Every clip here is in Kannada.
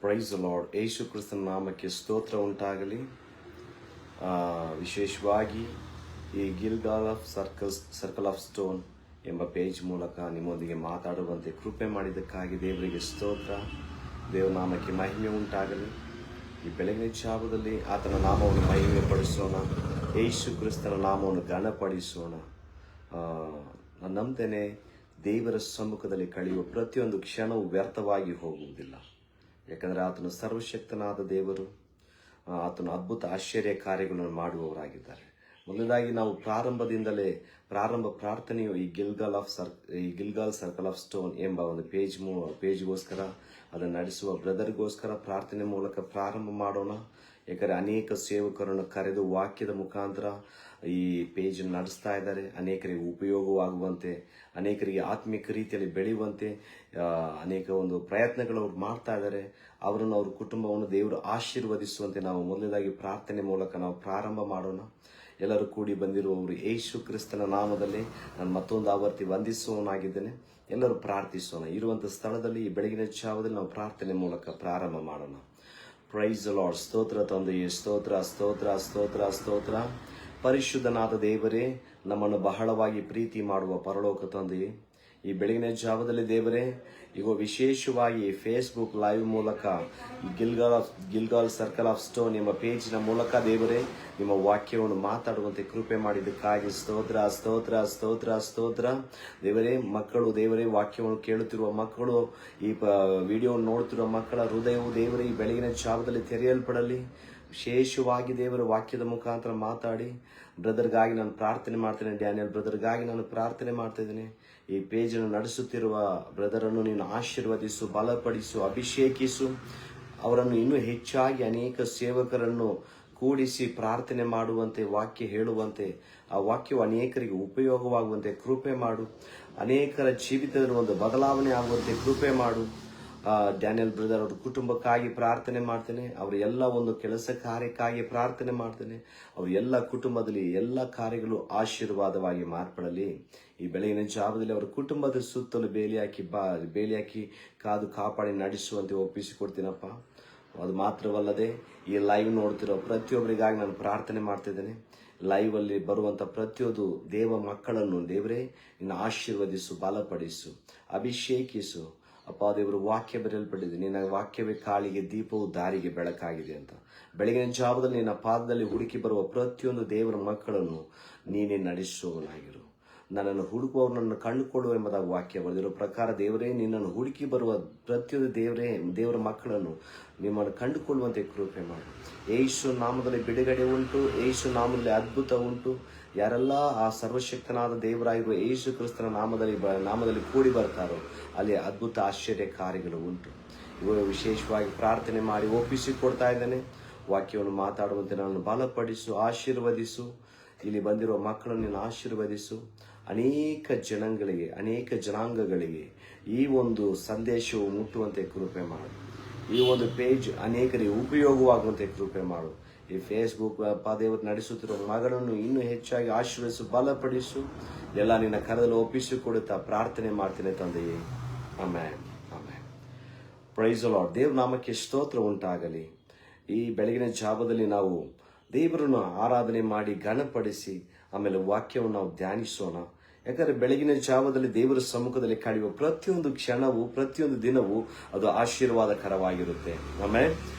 Price lord. ಯೇಸು ಕ್ರಿಸ್ತನ ನಾಮಕ್ಕೆ ಸ್ತೋತ್ರ ಉಂಟಾಗಲಿ. ವಿಶೇಷವಾಗಿ ಈ Gilgal of circle of stone ಎಂಬ ಪೇಜ್ ಮೂಲಕ ನಿಮ್ಮೊಂದಿಗೆ ಮಾತಾಡುವಂತೆ ಕೃಪೆ ಮಾಡಿದ್ದಕ್ಕಾಗಿ ದೇವರಿಗೆ ಸ್ತೋತ್ರ. ದೇವನಾಮಕ್ಕೆ ಮಹಿಮೆ ಉಂಟಾಗಲಿ. ಈ ಬೆಳಗಿನ ಜಾವದಲ್ಲಿ ಆತನ ನಾಮವನ್ನು ಮಹಿಮೆ ಪಡಿಸೋಣ. ಯೇಸು ಕ್ರಿಸ್ತನ ನಾಮವನ್ನು ಘನಪಡಿಸೋಣ. ನಾನು ನಂಬ್ತೇನೆ, ದೇವರ ಸಮ್ಮುಖದಲ್ಲಿ ಕಳೆಯುವ ಪ್ರತಿಯೊಂದು ಕ್ಷಣವೂ ವ್ಯರ್ಥವಾಗಿ ಹೋಗುವುದಿಲ್ಲ. ಯಾಕಂದರೆ ಆತನು ಸರ್ವಶಕ್ತನಾದ ದೇವರು. ಆತನು ಅದ್ಭುತ ಆಶ್ಚರ್ಯ ಕಾರ್ಯಗಳನ್ನು ಮಾಡುವವರಾಗಿದ್ದಾರೆ. ಮೊದಲದಾಗಿ ನಾವು ಪ್ರಾರಂಭ ಪ್ರಾರ್ಥನೆಯು ಈ ಗಿಲ್ಗಾಲ್ ಸರ್ಕಲ್ ಆಫ್ ಸ್ಟೋನ್ ಎಂಬ ಒಂದು ಪೇಜ್ಗೋಸ್ಕರ ಅದನ್ನು ನಡೆಸುವ ಬ್ರದರ್ಗೋಸ್ಕರ ಪ್ರಾರ್ಥನೆ ಮೂಲಕ ಪ್ರಾರಂಭ ಮಾಡೋಣ. ಯಾಕಂದರೆ ಅನೇಕ ಸೇವಕರನ್ನು ಕರೆದು ವಾಕ್ಯದ ಮುಖಾಂತರ ಈ ಪೇಜ್ ನಡೆಸ್ತಾ ಇದ್ದಾರೆ. ಅನೇಕರಿಗೆ ಉಪಯೋಗವಾಗುವಂತೆ, ಅನೇಕರಿಗೆ ಆತ್ಮಿಕ ರೀತಿಯಲ್ಲಿ ಬೆಳೆಯುವಂತೆ ಅನೇಕ ಒಂದು ಪ್ರಯತ್ನಗಳು ಅವ್ರು ಮಾಡ್ತಾ ಇದ್ದಾರೆ. ಅವರನ್ನು, ಅವ್ರ ಕುಟುಂಬವನ್ನು ದೇವರು ಆಶೀರ್ವದಿಸುವಂತೆ ನಾವು ಮೊದಲದಾಗಿ ಪ್ರಾರ್ಥನೆ ಮೂಲಕ ನಾವು ಪ್ರಾರಂಭ ಮಾಡೋಣ. ಎಲ್ಲರೂ ಕೂಡಿ ಬಂದಿರುವವರು ಯೇಸು ಕ್ರಿಸ್ತನ ನಾಮದಲ್ಲಿ ನಾನು ಮತ್ತೊಂದು ಆವರ್ತಿ ವಂದಿಸುವವನಾಗಿದ್ದೇನೆ. ಎಲ್ಲರೂ ಪ್ರಾರ್ಥಿಸೋಣ. ಇರುವಂಥ ಸ್ಥಳದಲ್ಲಿ ಈ ಬೆಳಗಿನ ಜಾವದಲ್ಲಿ ನಾವು ಪ್ರಾರ್ಥನೆ ಮೂಲಕ ಪ್ರಾರಂಭ ಮಾಡೋಣ. Praise lord. ಸ್ತೋತ್ರ ತಂದೆಯೇ, ಸ್ತೋತ್ರ ಸ್ತೋತ್ರ ಸ್ತೋತ್ರ ಸ್ತೋತ್ರ. ಪರಿಶುದ್ಧನಾದ ದೇವರೇ, ನಮ್ಮನ್ನು ಬಹಳವಾಗಿ ಪ್ರೀತಿ ಮಾಡುವ ಪರಲೋಕ ತಂದೆಯೇ, ಈ ಬೆಳಗಿನ ಜಾವದಲ್ಲಿ ದೇವರೇ, ಈಗ ವಿಶೇಷವಾಗಿ ಫೇಸ್ಬುಕ್ ಲೈವ್ ಮೂಲಕ ಗಿಲ್ಗಾಲ್ ಸರ್ಕಲ್ ಆಫ್ ಸ್ಟೋನ್ ಎಂಬ ಪೇಜಿನ ಮೂಲಕ ದೇವರೇ ನಿಮ್ಮ ವಾಕ್ಯವನ್ನು ಮಾತಾಡುವಂತೆ ಕೃಪೆ ಮಾಡಿದ್ದಕ್ಕಾಗಿ ಸ್ತೋತ್ರ ಸ್ತೋತ್ರ ಸ್ತೋತ್ರ ಸ್ತೋತ್ರ. ದೇವರೇ, ದೇವರೇ ವಾಕ್ಯವನ್ನು ಕೇಳುತ್ತಿರುವ ಮಕ್ಕಳು, ಈ ವಿಡಿಯೋವನ್ನು ನೋಡುತ್ತಿರುವ ಮಕ್ಕಳ ಹೃದಯವು ದೇವರೇ ಈ ಬೆಳಗಿನ ಜಾವದಲ್ಲಿ ತೆರೆಯಲ್ಪಡಲಿ. ವಿಶೇಷವಾಗಿ ದೇವರ ವಾಕ್ಯದ ಮುಖಾಂತರ ಮಾತಾಡಿ. ಬ್ರದರ್ಗಾಗಿ ನಾನು ಪ್ರಾರ್ಥನೆ ಮಾಡ್ತೇನೆ. ಡ್ಯಾನಿಯಲ್ ಬ್ರದರ್ಗಾಗಿ ನಾನು ಪ್ರಾರ್ಥನೆ ಮಾಡ್ತಾ ಇದ್ದೇನೆ. ಈ ಪೇಜನ್ನು ನಡೆಸುತ್ತಿರುವ ಬ್ರದರನ್ನು ನೀನು ಆಶೀರ್ವದಿಸು, ಬಲಪಡಿಸು, ಅಭಿಷೇಕಿಸು. ಅವರನ್ನು ಇನ್ನೂ ಹೆಚ್ಚಾಗಿ ಅನೇಕ ಸೇವಕರನ್ನು ಕೂಡಿಸಿ ಪ್ರಾರ್ಥನೆ ಮಾಡುವಂತೆ, ವಾಕ್ಯ ಹೇಳುವಂತೆ, ಆ ವಾಕ್ಯವು ಅನೇಕರಿಗೆ ಉಪಯೋಗವಾಗುವಂತೆ ಕೃಪೆ ಮಾಡು. ಅನೇಕರ ಜೀವಿತದಲ್ಲಿ ಒಂದು ಬದಲಾವಣೆ ಆಗುವಂತೆ ಕೃಪೆ ಮಾಡು. ಡ್ಯಾನಿಯಲ್ ಬ್ರದರ್ ಅವ್ರ ಕುಟುಂಬಕ್ಕಾಗಿ ಪ್ರಾರ್ಥನೆ ಮಾಡ್ತೇನೆ. ಅವರ ಎಲ್ಲ ಒಂದು ಕೆಲಸ ಕಾರ್ಯಕ್ಕಾಗಿ ಪ್ರಾರ್ಥನೆ ಮಾಡ್ತೇನೆ. ಅವ್ರ ಎಲ್ಲ ಕುಟುಂಬದಲ್ಲಿ ಎಲ್ಲ ಕಾರ್ಯಗಳು ಆಶೀರ್ವಾದವಾಗಿ ಮಾರ್ಪಡಲಿ. ಈ ಬೆಳಗಿನ ಜಾವದಲ್ಲಿ ಅವರ ಕುಟುಂಬದ ಸುತ್ತಲೂ ಬೇಲಿ ಹಾಕಿ ಕಾದು ಕಾಪಾಡಿ ನಡೆಸುವಂತೆ ಒಪ್ಪಿಸಿಕೊಡ್ತೀನಪ್ಪ. ಅದು ಮಾತ್ರವಲ್ಲದೆ ಈ ಲೈವ್ ನೋಡ್ತಿರೋ ಪ್ರತಿಯೊಬ್ಬರಿಗಾಗಿ ನಾನು ಪ್ರಾರ್ಥನೆ ಮಾಡ್ತಿದ್ದೇನೆ. ಲೈವ್ ಅಲ್ಲಿ ಬರುವಂತ ಪ್ರತಿಯೊಂದು ದೇವ ಮಕ್ಕಳನ್ನು ದೇವರೇ ನಿನ್ನ ಆಶೀರ್ವದಿಸು, ಬಲಪಡಿಸು, ಅಭಿಷೇಕಿಸು. ಅಪ್ಪ ದೇವರು, ವಾಕ್ಯ ಬರೆಯಲ್ಪಟ್ಟಿದೆ, ನಿನ್ನ ವಾಕ್ಯವೇ ಕಾಳಿಗೆ ದೀಪವು ದಾರಿಗೆ ಬೆಳಕಾಗಿದೆ ಅಂತ. ಬೆಳಗಿನ ಜಾವದಲ್ಲಿ ನಿನ್ನ ಪಾದದಲ್ಲಿ ಹುಡುಕಿ ಬರುವ ಪ್ರತಿಯೊಂದು ದೇವರ ಮಕ್ಕಳನ್ನು ನೀನೇ ನಡೆಸುವವನಾಗಿರು. ನನ್ನನ್ನು ಹುಡುಕುವವರನ್ನು ಕಂಡುಕೊಳ್ಳುವ ಎಂಬುದಾಗಿ ವಾಕ್ಯ ಬರೆದಿರೋ ಪ್ರಕಾರ ದೇವರೇ, ನಿನ್ನನ್ನು ಹುಡುಕಿ ಬರುವ ಪ್ರತಿಯೊಂದು ದೇವರ ಮಕ್ಕಳನ್ನು ನಿಮ್ಮನ್ನು ಕಂಡುಕೊಳ್ಳುವಂತೆ ಕೃಪೆ ಮಾಡು. ಯೇಸು ನಾಮದಲ್ಲಿ ಬಿಡುಗಡೆ ಉಂಟು. ಯೇಸು ನಾಮದಲ್ಲಿ ಅದ್ಭುತ ಉಂಟು. ಯಾರೆಲ್ಲ ಆ ಸರ್ವಶಕ್ತನಾದ ದೇವರಾಗಿರುವ ಯೇಸು ಕ್ರಿಸ್ತನ ನಾಮದಲ್ಲಿ ಕೂಡಿ ಬರ್ತಾರೋ ಅಲ್ಲಿ ಅದ್ಭುತ ಆಶ್ಚರ್ಯ ಕಾರ್ಯಗಳು ಉಂಟು. ಇವರು ವಿಶೇಷವಾಗಿ ಪ್ರಾರ್ಥನೆ ಮಾಡಿ ಒಪ್ಪಿಸಿಕೊಡ್ತಾ ಇದ್ದೇನೆ. ವಾಕ್ಯವನ್ನು ಮಾತಾಡುವಂತೆ ನಾನು ಬಲಪಡಿಸು, ಆಶೀರ್ವದಿಸು. ಇಲ್ಲಿ ಬಂದಿರುವ ಮಕ್ಕಳನ್ನು ನೀನು ಆಶೀರ್ವದಿಸು. ಅನೇಕ ಜನಗಳಿಗೆ, ಅನೇಕ ಜನಾಂಗಗಳಿಗೆ ಈ ಒಂದು ಸಂದೇಶವು ಮುಟ್ಟುವಂತೆ ಕೃಪೆ ಮಾಡು. ಈ ಒಂದು ಪೇಜ್ ಅನೇಕರಿಗೆ ಉಪಯೋಗವಾಗುವಂತೆ ಕೃಪೆ ಮಾಡು. ಈ ಫೇಸ್ಬುಕ್ ದೇವರು ನಡೆಸುತ್ತಿರುವ ಮಗಳನ್ನು ಇನ್ನೂ ಹೆಚ್ಚಾಗಿ ಆಶೀರ್ವದಿಸು, ಬಲಪಡಿಸು. ಎಲ್ಲ ನಿನ್ನ ಕರದಲ್ಲಿ ಒಪ್ಪಿಸಿಕೊಡುತ್ತಾ ಪ್ರಾರ್ಥನೆ ಮಾಡ್ತೇನೆ ತಂದೆಯೇ. Amen, amen. Praise lord. ದೇವ್ರ ನಾಮಕ್ಕೆ ಸ್ತೋತ್ರ ಉಂಟಾಗಲಿ. ಈ ಬೆಳಗಿನ ಜಾವದಲ್ಲಿ ನಾವು ದೇವರನ್ನು ಆರಾಧನೆ ಮಾಡಿ ಘನಪಡಿಸಿ ಆಮೇಲೆ ವಾಕ್ಯವನ್ನು ನಾವು ಧ್ಯಾನಿಸೋಣ. ಯಾಕಂದ್ರೆ ಬೆಳಗಿನ ಜಾವದಲ್ಲಿ ದೇವರ ಸಮ್ಮುಖದಲ್ಲಿ ಕಳೆಯುವ ಪ್ರತಿಯೊಂದು ಕ್ಷಣವೂ, ಪ್ರತಿಯೊಂದು ದಿನವೂ ಅದು ಆಶೀರ್ವಾದಕರವಾಗಿರುತ್ತೆ. ಆಮೇಲೆ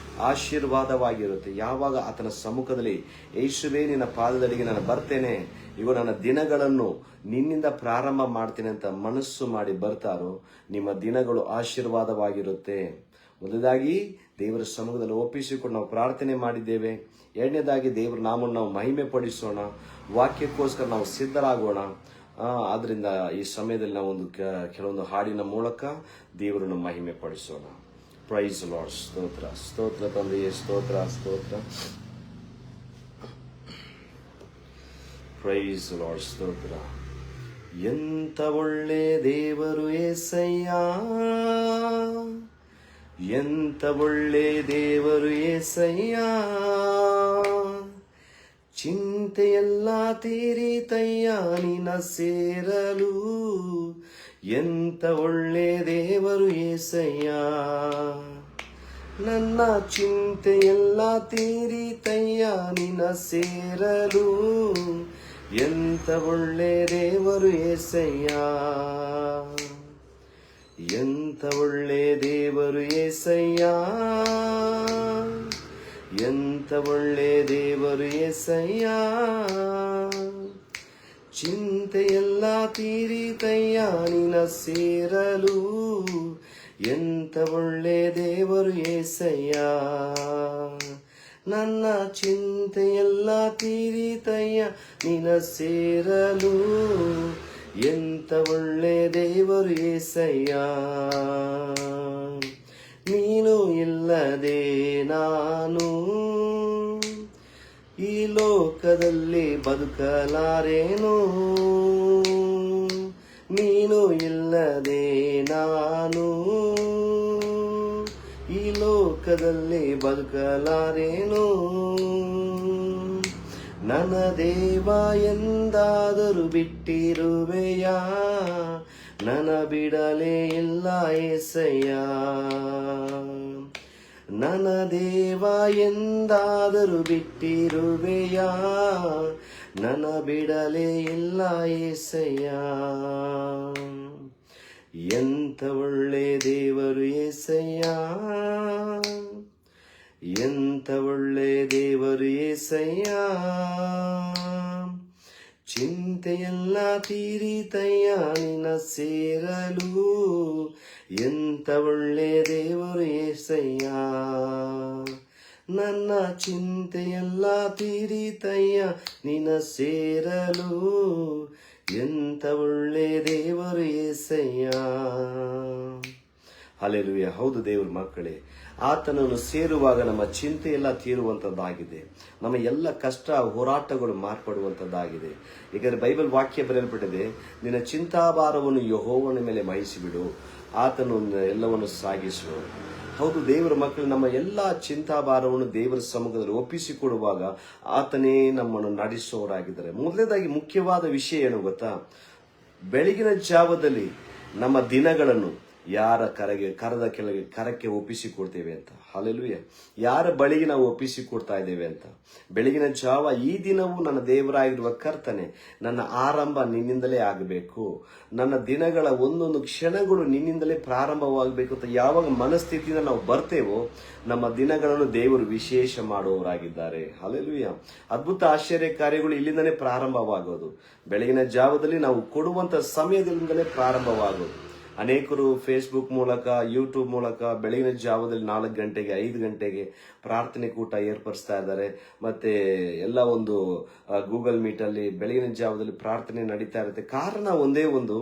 ಆಶೀರ್ವಾದವಾಗಿರುತ್ತೆ. ಯಾವಾಗ ಆತನ ಸಮ್ಮುಖದಲ್ಲಿ ಯೇಸುವೇ ನಿನ್ನ ಪಾದದಡಿಗೆ ನಾನು ಬರ್ತೇನೆ, ಇವು ನನ್ನ ದಿನಗಳನ್ನು ನಿನ್ನಿಂದ ಪ್ರಾರಂಭ ಮಾಡ್ತೇನೆ ಅಂತ ಮನಸ್ಸು ಮಾಡಿ ಬರ್ತಾರೋ ನಿಮ್ಮ ದಿನಗಳು ಆಶೀರ್ವಾದವಾಗಿರುತ್ತೆ. ಮೊದಲಾಗಿ ದೇವರ ಸಮ್ಮುಖದಲ್ಲಿ ಒಪ್ಪಿಸಿಕೊಂಡು ನಾವು ಪ್ರಾರ್ಥನೆ ಮಾಡಿದ್ದೇವೆ. ಎರಡನೇದಾಗಿ ದೇವರ ನಾಮವನ್ನು ನಾವು ಮಹಿಮೆ ಪಡಿಸೋಣ. ವಾಕ್ಯಕ್ಕೋಸ್ಕರ ನಾವು ಸಿದ್ಧರಾಗೋಣ. ಆದ್ರಿಂದ ಈ ಸಮಯದಲ್ಲಿ ನಾವು ಕೆಲವೊಂದು ಹಾಡಿನ ಮೂಲಕ ದೇವರನ್ನು ಮಹಿಮೆ ಪಡಿಸೋಣ. Price lord. ಸ್ತೋತ್ರ ಸ್ತೋತ್ರ ತಂದೆಯೇ, ಸ್ತೋತ್ರ ಸ್ತೋತ್ರ. Praise lord. ಸ್ತೋತ್ರ. ಎಂತ ಒಳ್ಳೆ ದೇವರು ಏಸಯ್ಯ, ಎಂತ ಒಳ್ಳೆ ದೇವರು ಏಸಯ್ಯ. ಚಿಂತೆಯೆಲ್ಲ ತೀರಿತಯ್ಯ ನಿನ್ನ ಸೇರಲು. ಎಂತ ಒಳ್ಳೆ ದೇವರು ಏಸಯ್ಯ. ನನ್ನ ಚಿಂತೆಯೆಲ್ಲ ತೀರಿತಯ್ಯ ನಿನ ಸೇರಲು. ಎಂತ ಒಳ್ಳೆ ದೇವರು ಏಸಯ್ಯ, ಎಂತ ಒಳ್ಳೆ ದೇವರು ಏಸಯ್ಯ, ಎಂತ ಒಳ್ಳೆ ದೇವರು ಏಸಯ್ಯ. ಚಿಂತೆಯೆಲ್ಲ ತೀರಿತಯ್ಯ ನಿನ ಸೇರಲು. ಎಂತ ಒಳ್ಳೆ ದೇವರು ಏಸಯ್ಯ, ನನ್ನ ಚಿಂತೆಯೆಲ್ಲ ತೀರಿತಯ್ಯ ನಿನ ಸೇರಲು. ಎಂತ ಒಳ್ಳೆ ದೇವರು ಏಸಯ್ಯ. ನೀನು ಇಲ್ಲದೆ ನಾನು ಈ ಲೋಕದಲ್ಲಿ ಬದುಕಲಾರೇನು. ನೀನು ಇಲ್ಲದೆ ನಾನು ಈ ಲೋಕದಲ್ಲಿ ಬದುಕಲಾರೇನು. ನನ್ನ ದೇವ ಎಂದಾದರೂ ಬಿಟ್ಟಿರುವೆಯಾ, ನನ್ನ ಬಿಡಲೇ ಇಲ್ಲ ಏಸಯ್ಯ. ನನ್ನ ದೇವ ಎಂದಾದರೂ ಬಿಟ್ಟಿರುವೆಯಾ, ನನ್ನ ಬಿಡಲೇ ಇಲ್ಲ ಏಸಯ್ಯ. ಎಂತ ಒಳ್ಳೆ ದೇವರು ಏಸಯ್ಯ, ಎಂತ ಒಳ್ಳೆ ದೇವರು ಏಸಯ್ಯ. ಚಿಂತೆಯೆಲ್ಲ ತೀರಿತಯ್ಯ ನಿನ ಸೇರಲು. ಎಂತ ಒಳ್ಳೆ ದೇವರು ಏಸಯ್ಯ, ನನ್ನ ಚಿಂತೆಯೆಲ್ಲ ತೀರಿತಯ್ಯ ನಿನ ಸೇರಲು. ಎಂತ ಒಳ್ಳೆ ದೇವರು ಏಸಯ್ಯ. ಹಲ್ಲೆಲೂಯಾ. ಹೌದು ದೇವರ ಮಕ್ಕಳೇ, ಆತನನ್ನು ಸೇರುವಾಗ ನಮ್ಮ ಚಿಂತೆ ಎಲ್ಲ ತೀರುವಂಥದ್ದಾಗಿದೆ, ನಮ್ಮ ಎಲ್ಲ ಕಷ್ಟ ಹೋರಾಟಗಳು ಮಾರ್ಪಡುವಂಥದ್ದಾಗಿದೆ. ಈಗ ಬೈಬಲ್ ವಾಕ್ಯ ಬರೆಯಲ್ಪಟ್ಟಿದೆ, ನಿನ್ನ ಚಿಂತಾಭಾರವನ್ನು ಯೆಹೋವನ ಮೇಲೆ ವಹಿಸಿಬಿಡು, ಆತನು ಎಲ್ಲವನ್ನು ಸಾಗಿಸುವ. ಹೌದು ದೇವರ ಮಕ್ಕಳು, ನಮ್ಮ ಎಲ್ಲ ಚಿಂತಾಭಾರವನ್ನು ದೇವರ ಸಮ್ಮುಖದಲ್ಲಿ ಒಪ್ಪಿಸಿಕೊಡುವಾಗ ಆತನೇ ನಮ್ಮನ್ನು ನಡೆಸುವವರಾಗಿದ್ದಾರೆ. ಮೊದಲನೇದಾಗಿ ಮುಖ್ಯವಾದ ವಿಷಯ ಏನು ಗೊತ್ತಾ? ಬೆಳಗಿನ ಜಾವದಲ್ಲಿ ನಮ್ಮ ದಿನಗಳನ್ನು ಯಾರ ಕರದ ಕೆಳಗೆ ಕರಕ್ಕೆ ಒಪ್ಪಿಸಿಕೊಡ್ತೇವೆ ಅಂತ. ಹಲ್ಲೆಲೂಯಾ. ಯಾರ ಬಳಿಗೆ ನಾವು ಒಪ್ಪಿಸಿಕೊಡ್ತಾ ಇದ್ದೇವೆ ಅಂತ. ಬೆಳಗಿನ ಜಾವ, ಈ ದಿನವೂ ನನ್ನ ದೇವರಾಗಿರುವ ಕರ್ತನೆ, ನನ್ನ ಆರಂಭ ನಿನ್ನಿಂದಲೇ ಆಗಬೇಕು, ನನ್ನ ದಿನಗಳ ಒಂದೊಂದು ಕ್ಷಣಗಳು ನಿನ್ನಿಂದಲೇ ಪ್ರಾರಂಭವಾಗಬೇಕು ಅಂತ ಯಾವಾಗ ಮನಸ್ಥಿತಿಯಿಂದ ನಾವು ಬರ್ತೇವೋ, ನಮ್ಮ ದಿನಗಳನ್ನು ದೇವರು ವಿಶೇಷ ಮಾಡುವವರಾಗಿದ್ದಾರೆ. ಹಲ್ಲೆಲೂಯಾ. ಅದ್ಭುತ ಆಶ್ಚರ್ಯ ಕಾರ್ಯಗಳು ಇಲ್ಲಿಂದಲೇ ಪ್ರಾರಂಭವಾಗೋದು. ಬೆಳಗಿನ ಜಾವದಲ್ಲಿ ನಾವು ಕೊಡುವಂತ ಸಮಯದಿಂದಲೇ ಪ್ರಾರಂಭವಾಗೋದು. ಅನೇಕರು ಫೇಸ್ಬುಕ್ ಮೂಲಕ, ಯೂಟ್ಯೂಬ್ ಮೂಲಕ ಬೆಳಗಿನ ಜಾವದಲ್ಲಿ 4 ಗಂಟೆಗೆ 5 ಗಂಟೆಗೆ ಪ್ರಾರ್ಥನೆ ಕೂಟ ಏರ್ಪಡಿಸ್ತಾ ಇದ್ದಾರೆ. ಮತ್ತೆ ಎಲ್ಲ ಒಂದು ಗೂಗಲ್ ಮೀಟ್ ಅಲ್ಲಿ ಬೆಳಗಿನ ಜಾವದಲ್ಲಿ ಪ್ರಾರ್ಥನೆ ನಡೀತಾ ಇರುತ್ತೆ. ಕಾರಣ ಒಂದೇ ಒಂದು,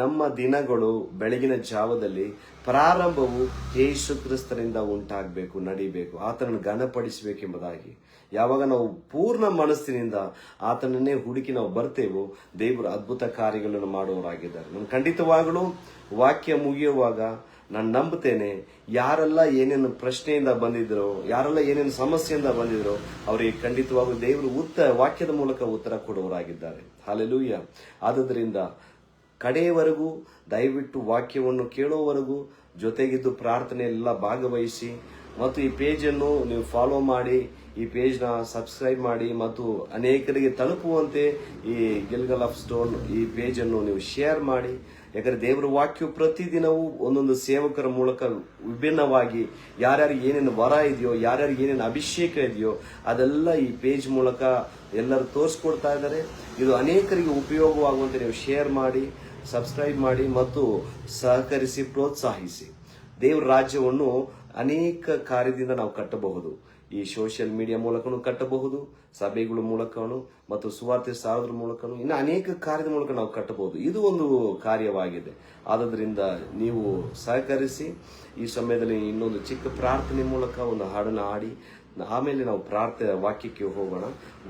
ನಮ್ಮ ದಿನಗಳು ಬೆಳಗಿನ ಜಾವದಲ್ಲಿ ಪ್ರಾರಂಭವು ಯೇಸು ಕ್ರಿಸ್ತನಿಂದ ಉಂಟಾಗಬೇಕು, ನಡಿಬೇಕು, ಆತನನ್ನು ಘನಪಡಿಸಬೇಕೆಂಬುದಾಗಿ. ಯಾವಾಗ ನಾವು ಪೂರ್ಣ ಮನಸ್ಸಿನಿಂದ ಆತನನ್ನೇ ಹುಡುಕಿ ನಾವು ಬರ್ತೇವೋ, ದೇವರು ಅದ್ಭುತ ಕಾರ್ಯಗಳನ್ನು ಮಾಡುವವರಾಗಿದ್ದಾರೆ. ನಾನು ಖಂಡಿತವಾಗಲೂ ವಾಕ್ಯ ಮುಗಿಯುವಾಗ ನಾನು ನಂಬುತ್ತೇನೆ, ಯಾರೆಲ್ಲ ಏನೇನು ಪ್ರಶ್ನೆಯಿಂದ ಬಂದಿದ್ರು, ಯಾರೆಲ್ಲ ಏನೇನು ಸಮಸ್ಯೆಯಿಂದ ಬಂದಿದ್ರು, ಅವರಿಗೆ ಖಂಡಿತವಾಗೂ ದೇವರು ವಾಕ್ಯದ ಮೂಲಕ ಉತ್ತರ ಕೊಡುವವರಾಗಿದ್ದಾರೆ. ಹಲ್ಲೆಲೂಯಾ. ಆದುದರಿಂದ ಕಡೆಯವರೆಗೂ ದಯವಿಟ್ಟು ವಾಕ್ಯವನ್ನು ಕೇಳೋವರೆಗೂ ಜೊತೆಗಿದ್ದು ಪ್ರಾರ್ಥನೆಯೆಲ್ಲ ಭಾಗವಹಿಸಿ, ಮತ್ತು ಈ ಪೇಜನ್ನು ನೀವು ಫಾಲೋ ಮಾಡಿ, ಈ ಪೇಜ್ನ ಸಬ್ಸ್ಕ್ರೈಬ್ ಮಾಡಿ, ಮತ್ತು ಅನೇಕರಿಗೆ ತಲುಪುವಂತೆ ಈ ಗಿಲ್ಗಲ್ ಆಫ್ ಸ್ಟೋನ್ ಈ ಪೇಜನ್ನು ನೀವು ಶೇರ್ ಮಾಡಿ. ಯಾಕಂದ್ರೆ ದೇವರ ವಾಕ್ಯವು ಪ್ರತಿದಿನವೂ ಒಂದೊಂದು ಸೇವಕರ ಮೂಲಕ ವಿಭಿನ್ನವಾಗಿ ಯಾರ್ಯಾರಿಗೆ ಏನೇನು ವರ ಇದೆಯೋ, ಯಾರ್ಯಾರಿಗೆ ಏನೇನು ಅಭಿಷೇಕ ಇದೆಯೋ ಅದೆಲ್ಲ ಈ ಪೇಜ್ ಮೂಲಕ ಎಲ್ಲರೂ ತೋರಿಸ್ಕೊಡ್ತಾ ಇದ್ದಾರೆ. ಇದು ಅನೇಕರಿಗೆ ಉಪಯೋಗವಾಗುವಂತೆ ನೀವು ಶೇರ್ ಮಾಡಿ, ಸಬ್ಸ್ಕ್ರೈಬ್ ಮಾಡಿ ಮತ್ತು ಸಹಕರಿಸಿ, ಪ್ರೋತ್ಸಾಹಿಸಿ. ದೇವರ ರಾಜ್ಯವನ್ನು ಅನೇಕ ಕಾರ್ಯದಿಂದ ನಾವು ಕಟ್ಟಬಹುದು. ಈ ಸೋಷಿಯಲ್ ಮೀಡಿಯಾ ಮೂಲಕನೂ ಕಟ್ಟಬಹುದು, ಸಭೆಗಳ ಮೂಲಕನು ಮತ್ತು ಸುವಾರ್ತೆ ಸಾರೋದ್ರ ಮೂಲಕನು, ಇನ್ನು ಅನೇಕ ಕಾರ್ಯದ ಮೂಲಕ ನಾವು ಕಟ್ಟಬಹುದು. ಇದು ಒಂದು ಕಾರ್ಯವಾಗಿದೆ. ಆದುದರಿಂದ ನೀವು ಸಹಕರಿಸಿ. ಈ ಸಮಯದಲ್ಲಿ ಇನ್ನೊಂದು ಚಿಕ್ಕ ಪ್ರಾರ್ಥನೆ ಮೂಲಕ ಒಂದು ಹಾಡನ್ನು ಹಾಡಿ ಆಮೇಲೆ ನಾವು ವಾಕ್ಯಕ್ಕೆ ಹೋಗೋಣ.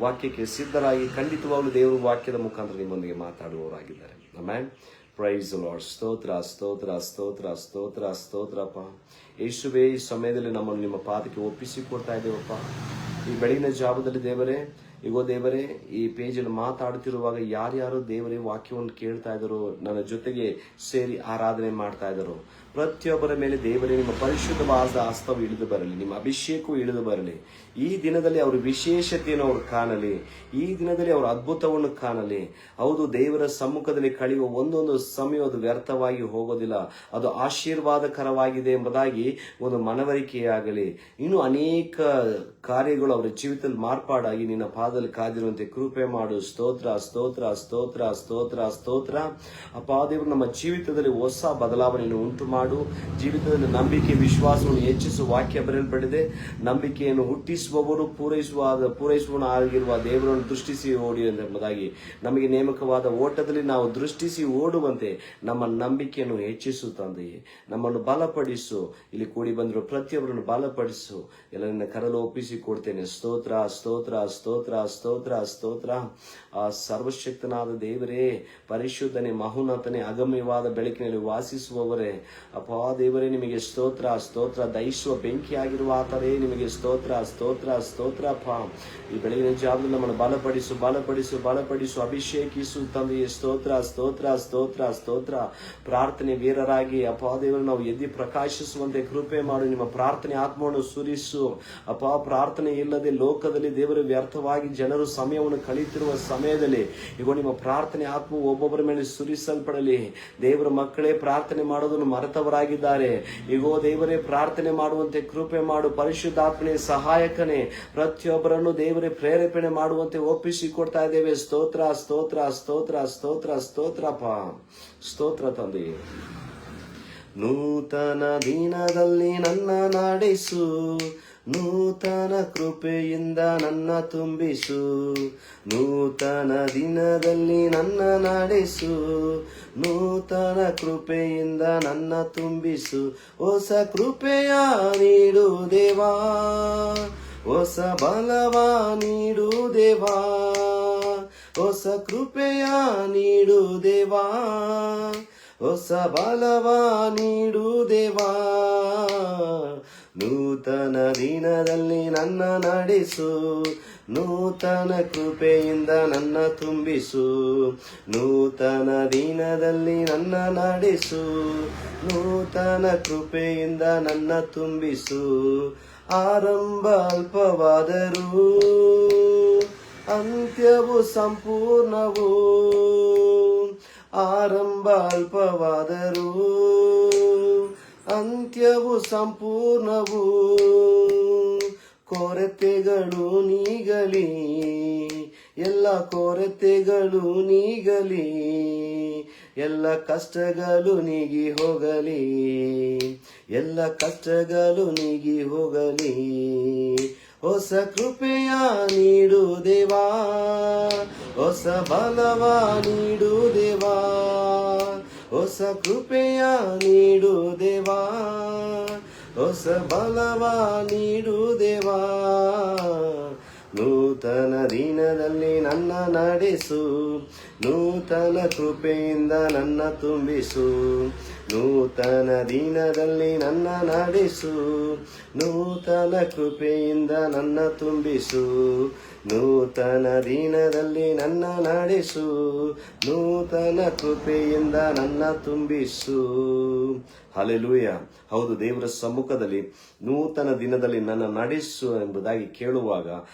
ವಾಕ್ಯಕ್ಕೆ ಸಿದ್ಧರಾಗಿ ಖಂಡಿತವಾಗ್ಲೂ ದೇವರು ವಾಕ್ಯದ ಮುಖಾಂತರ ನಿಮ್ಮೊಂದಿಗೆ ಮಾತಾಡುವವರಾಗಿದ್ದಾರೆ. ಆಮೆನ್. Praise the lord. ಸ್ತೋತ್ರ ಸ್ತೋತ್ರ ಸ್ತೋತ್ರ ಸ್ತೋತ್ರ ಸ್ತೋತ್ರಪ್ಪ. ಯೇಸುವೇ, ಈ ಸಮಯದಲ್ಲಿ ನಮ್ಮನ್ನು ನಿಮ್ಮ ಪಾದಕ್ಕೆ ಒಪ್ಪಿಸಿಕೊಡ್ತಾ ಇದ್ದೇವಪ್ಪ. ಈ ಬೆಳಗಿನ ಜಾವದಲ್ಲಿ ದೇವರೇ, ಈಗೋ ದೇವರೇ, ಈ ಪೇಜಲ್ಲಿ ಮಾತಾಡುತ್ತಿರುವಾಗ ಯಾರ್ಯಾರು ದೇವರೇ ವಾಕ್ಯವನ್ನು ಕೇಳ್ತಾ ಇದ್ದಾರೋ, ನನ್ನ ಜೊತೆಗೆ ಸೇರಿ ಆರಾಧನೆ ಮಾಡ್ತಾ ಇದ್ದಾರೋ, ಪ್ರತಿಯೊಬ್ಬರ ಮೇಲೆ ದೇವರೇ ನಿಮ್ಮ ಪರಿಶುದ್ಧವಾದ ಹಸ್ತವು ಇಳಿದು ಬರಲಿ, ನಿಮ್ಮ ಅಭಿಷೇಕವು ಇಳಿದು ಬರಲಿ. ಈ ದಿನದಲ್ಲಿ ಅವರು ವಿಶೇಷತೆಯನ್ನು ಅವರು ಕಾಣಲಿ, ಈ ದಿನದಲ್ಲಿ ಅವರು ಅದ್ಭುತವನ್ನು ಕಾಣಲಿ. ಹೌದು, ದೇವರ ಸಮ್ಮುಖದಲ್ಲಿ ಕಳೆಯುವ ಒಂದೊಂದು ಸಮಯ ಅದು ವ್ಯರ್ಥವಾಗಿ ಹೋಗೋದಿಲ್ಲ, ಅದು ಆಶೀರ್ವಾದಕರವಾಗಿದೆ ಎಂಬುದಾಗಿ ಒಂದು ಮನವರಿಕೆಯಾಗಲಿ. ಇನ್ನು ಅನೇಕ ಕಾರ್ಯಗಳು ಅವರ ಜೀವಿತದಲ್ಲಿ ಮಾರ್ಪಾಡಾಗಿ ನಿನ್ನ ಪಾದದಲ್ಲಿ ಕಾದಿರುವಂತೆ ಕೃಪೆ ಮಾಡು. ಸ್ತೋತ್ರ ಸ್ತೋತ್ರ ಸ್ತೋತ್ರ ಸ್ತೋತ್ರ ಸ್ತೋತ್ರ. ಅಪ್ಪ ದೇವರು, ನಮ್ಮ ಜೀವಿತದಲ್ಲಿ ಹೊಸ ಬದಲಾವಣೆಯನ್ನು ಉಂಟು ಮಾಡು. ಜೀವಿತದಲ್ಲಿ ನಂಬಿಕೆ ವಿಶ್ವಾಸವನ್ನು ಹೆಚ್ಚಿಸುವ ವಾಕ್ಯ ಬರೆಯಲ್ಪಟ್ಟಿದೆ. ನಂಬಿಕೆಯನ್ನು ಹುಟ್ಟಿಸುವವರು ಪೂರೈಸುವವನು ಆಗಿರುವ ದೇವರನ್ನು ದೃಷ್ಟಿಸಿ ಓಡಿ ಎಂಬುದಾಗಿ ನಮಗೆ ನೇಮಕವಾದ ಓಟದಲ್ಲಿ ನಾವು ದೃಷ್ಟಿಸಿ ಓಡುವಂತೆ ನಮ್ಮ ನಂಬಿಕೆಯನ್ನು ಹೆಚ್ಚಿಸು ತಂದೆಯೇ. ನಮ್ಮನ್ನು ಬಲಪಡಿಸು. ಇಲ್ಲಿ ಕೂಡಿ ಬಂದರು ಪ್ರತಿಯೊಬ್ಬರನ್ನು ಬಲಪಡಿಸು. ಎಲ್ಲ ನಿನ್ನ ಕರಲು ಒಪ್ಪಿಸಿ ಕೊಡ್ತೇನೆ. ಸ್ತೋತ್ರ ಸ್ತೋತ್ರ ಸ್ತೋತ್ರ ಸ್ತೋತ್ರ ಸ್ತೋತ್ರ. ಆ ಸರ್ವಶಕ್ತನಾದ ದೇವರೇ, ಪರಿಶುದ್ಧನೇ, ಮಹೋನ್ನತನೇ, ಅಗಮ್ಯವಾದ ಬೆಳಕಿನಲ್ಲಿ ವಾಸಿಸುವವರೇ, ಅಪ್ಪ ದೇವರೇ ನಿಮಗೆ ಸ್ತೋತ್ರ ಸ್ತೋತ್ರ. ದಹಿಸುವ ಬೆಂಕಿಯಾಗಿರುವ ಆತರೇ ನಿಮಗೆ ಸ್ತೋತ್ರ ಸ್ತೋತ್ರ ಸ್ತೋತ್ರಪ್ಪ. ಈ ಬೆಳಗಿನ ಜಾವದಲ್ಲಿ ನಮ್ಮನ್ನು ಬಲಪಡಿಸು ಬಲಪಡಿಸು ಬಲಪಡಿಸು, ಅಭಿಷೇಕಿಸು ತಂದೆಯೇ. ಸ್ತೋತ್ರ ಸ್ತೋತ್ರ ಸ್ತೋತ್ರ ಸ್ತೋತ್ರ. ಪ್ರಾರ್ಥನೆ ವೀರರಾಗಿ ಅಪ್ಪ ದೇವರು ನಾವು ಎದ್ದು ಪ್ರಕಾಶಿಸುವಂತೆ ಕೃಪೆ ಮಾಡು. ನಿಮ್ಮ ಪ್ರಾರ್ಥನೆ ಆತ್ಮವನ್ನು ಸುರಿಸು ಅಪ್ಪ. ಪ್ರಾರ್ಥನೆ ಇಲ್ಲದೆ ಲೋಕದಲ್ಲಿ ದೇವರ ವ್ಯರ್ಥವಾಗಿ ಜನರು ಸಮಯವನ್ನು ಕಳೆಯುತ್ತಿರುವ ಸಮಯದಲ್ಲಿ ಈಗ ನಿಮ್ಮ ಪ್ರಾರ್ಥನೆ ಆತ್ಮವು ಒಬ್ಬೊಬ್ಬರ ಮೇಲೆ ಸುರಿಸಲ್ಪಡಲಿ. ದೇವರ ಮಕ್ಕಳೇ ಪ್ರಾರ್ಥನೆ ಮಾಡೋದನ್ನು ಮರೆತವರಾಗಿದ್ದಾರೆ. ಈಗೋ ದೇವರೇ ಪ್ರಾರ್ಥನೆ ಮಾಡುವಂತೆ ಕೃಪೆ ಮಾಡು. ಪರಿಶುದ್ಧಾತ್ಮನೇ, ಸಹಾಯಕನೇ, ಪ್ರತಿಯೊಬ್ಬರನ್ನು ದೇವರೇ ಪ್ರೇರೇಪಣೆ ಮಾಡುವಂತೆ ಒಪ್ಪಿಸಿ ಕೊಡ್ತಾ ಇದ್ದೇವೆ. ಸ್ತೋತ್ರ ಸ್ತೋತ್ರ ಸ್ತೋತ್ರ ಸ್ತೋತ್ರ ಸ್ತೋತ್ರಪ್ಪ. ಸ್ತೋತ್ರ ತಂದೆ. ನೂತನ ದಿನದಲ್ಲಿ ನನ್ನ ನಡೆಸು, ನೂತನ ಕೃಪೆಯಿಂದ ನನ್ನ ತುಂಬಿಸು. ನೂತನ ದಿನದಲ್ಲಿ ನನ್ನ ನಡೆಸು, ನೂತನ ಕೃಪೆಯಿಂದ ನನ್ನ ತುಂಬಿಸು. ಹೊಸ ಕೃಪೆಯ ನೀಡು ದೇವಾ, ಹೊಸ ಬಲವ ನೀಡು ದೇವಾ. ಹೊಸ ಕೃಪೆಯ ನೀಡು ದೇವಾ, ಹೊಸ ಬಲವ ನೀಡು ದೇವಾ. ನೂತನ ದಿನದಲ್ಲಿ ನನ್ನ ನಡೆಸು, ನೂತನ ಕೃಪೆಯಿಂದ ನನ್ನ ತುಂಬಿಸು. ನೂತನ ದಿನದಲ್ಲಿ ನನ್ನ ನಡೆಸು, ನೂತನ ಕೃಪೆಯಿಂದ ನನ್ನ ತುಂಬಿಸು. ಆರಂಭ ಅಲ್ಪವಾದರೂ ಅಂತ್ಯವು ಸಂಪೂರ್ಣವು. ಆರಂಭ ಅಲ್ಪವಾದರೂ ಅಂತ್ಯವು ಸಂಪೂರ್ಣವು. ಕೊರತೆಗಳು ನೀಗಲಿ, ಎಲ್ಲ ಕೊರತೆಗಳು ನೀಗಲಿ, ಎಲ್ಲ ಕಷ್ಟಗಳು ನೀಗಿ ಹೋಗಲಿ, ಎಲ್ಲ ಕಷ್ಟಗಳು ನೀಗಿ ಹೋಗಲಿ. ಹೊಸ ಕೃಪೆಯ ನೀಡು ದೇವಾ, ಹೊಸ ಬಲವ ನೀಡು ದೇವಾ. ಹೊಸ ಕೃಪೆಯ ನೀಡು ದೇವಾ, ಹೊಸ ಬಲವ ನೀಡು ದೇವಾ. ನೂತನ ದಿನದಲ್ಲಿ ನನ್ನ ನಡೆಸು, ನೂತನ ಕೃಪೆಯಿಂದ ನನ್ನ ತುಂಬಿಸು. ನೂತನ ದಿನದಲ್ಲಿ ನನ್ನ ನಡೆಸು, ನೂತನ ಕೃಪೆಯಿಂದ ನನ್ನ ತುಂಬಿಸು. ನೂತನ ದಿನದಲ್ಲಿ ನನ್ನ ನಡೆಸು, ನೂತನ ಕೃಪೆಯಿಂದ ನನ್ನ ತುಂಬಿಸು. ಹಲ್ಲೆಲೂಯಾ. ಹೌದು, ದೇವರ ಸಮ್ಮುಖದಲ್ಲಿ ನೂತನ ದಿನದಲ್ಲಿ ನನ್ನ ನಡೆಸು ಎಂಬುದಾಗಿ ಕೇಳುವಾಗ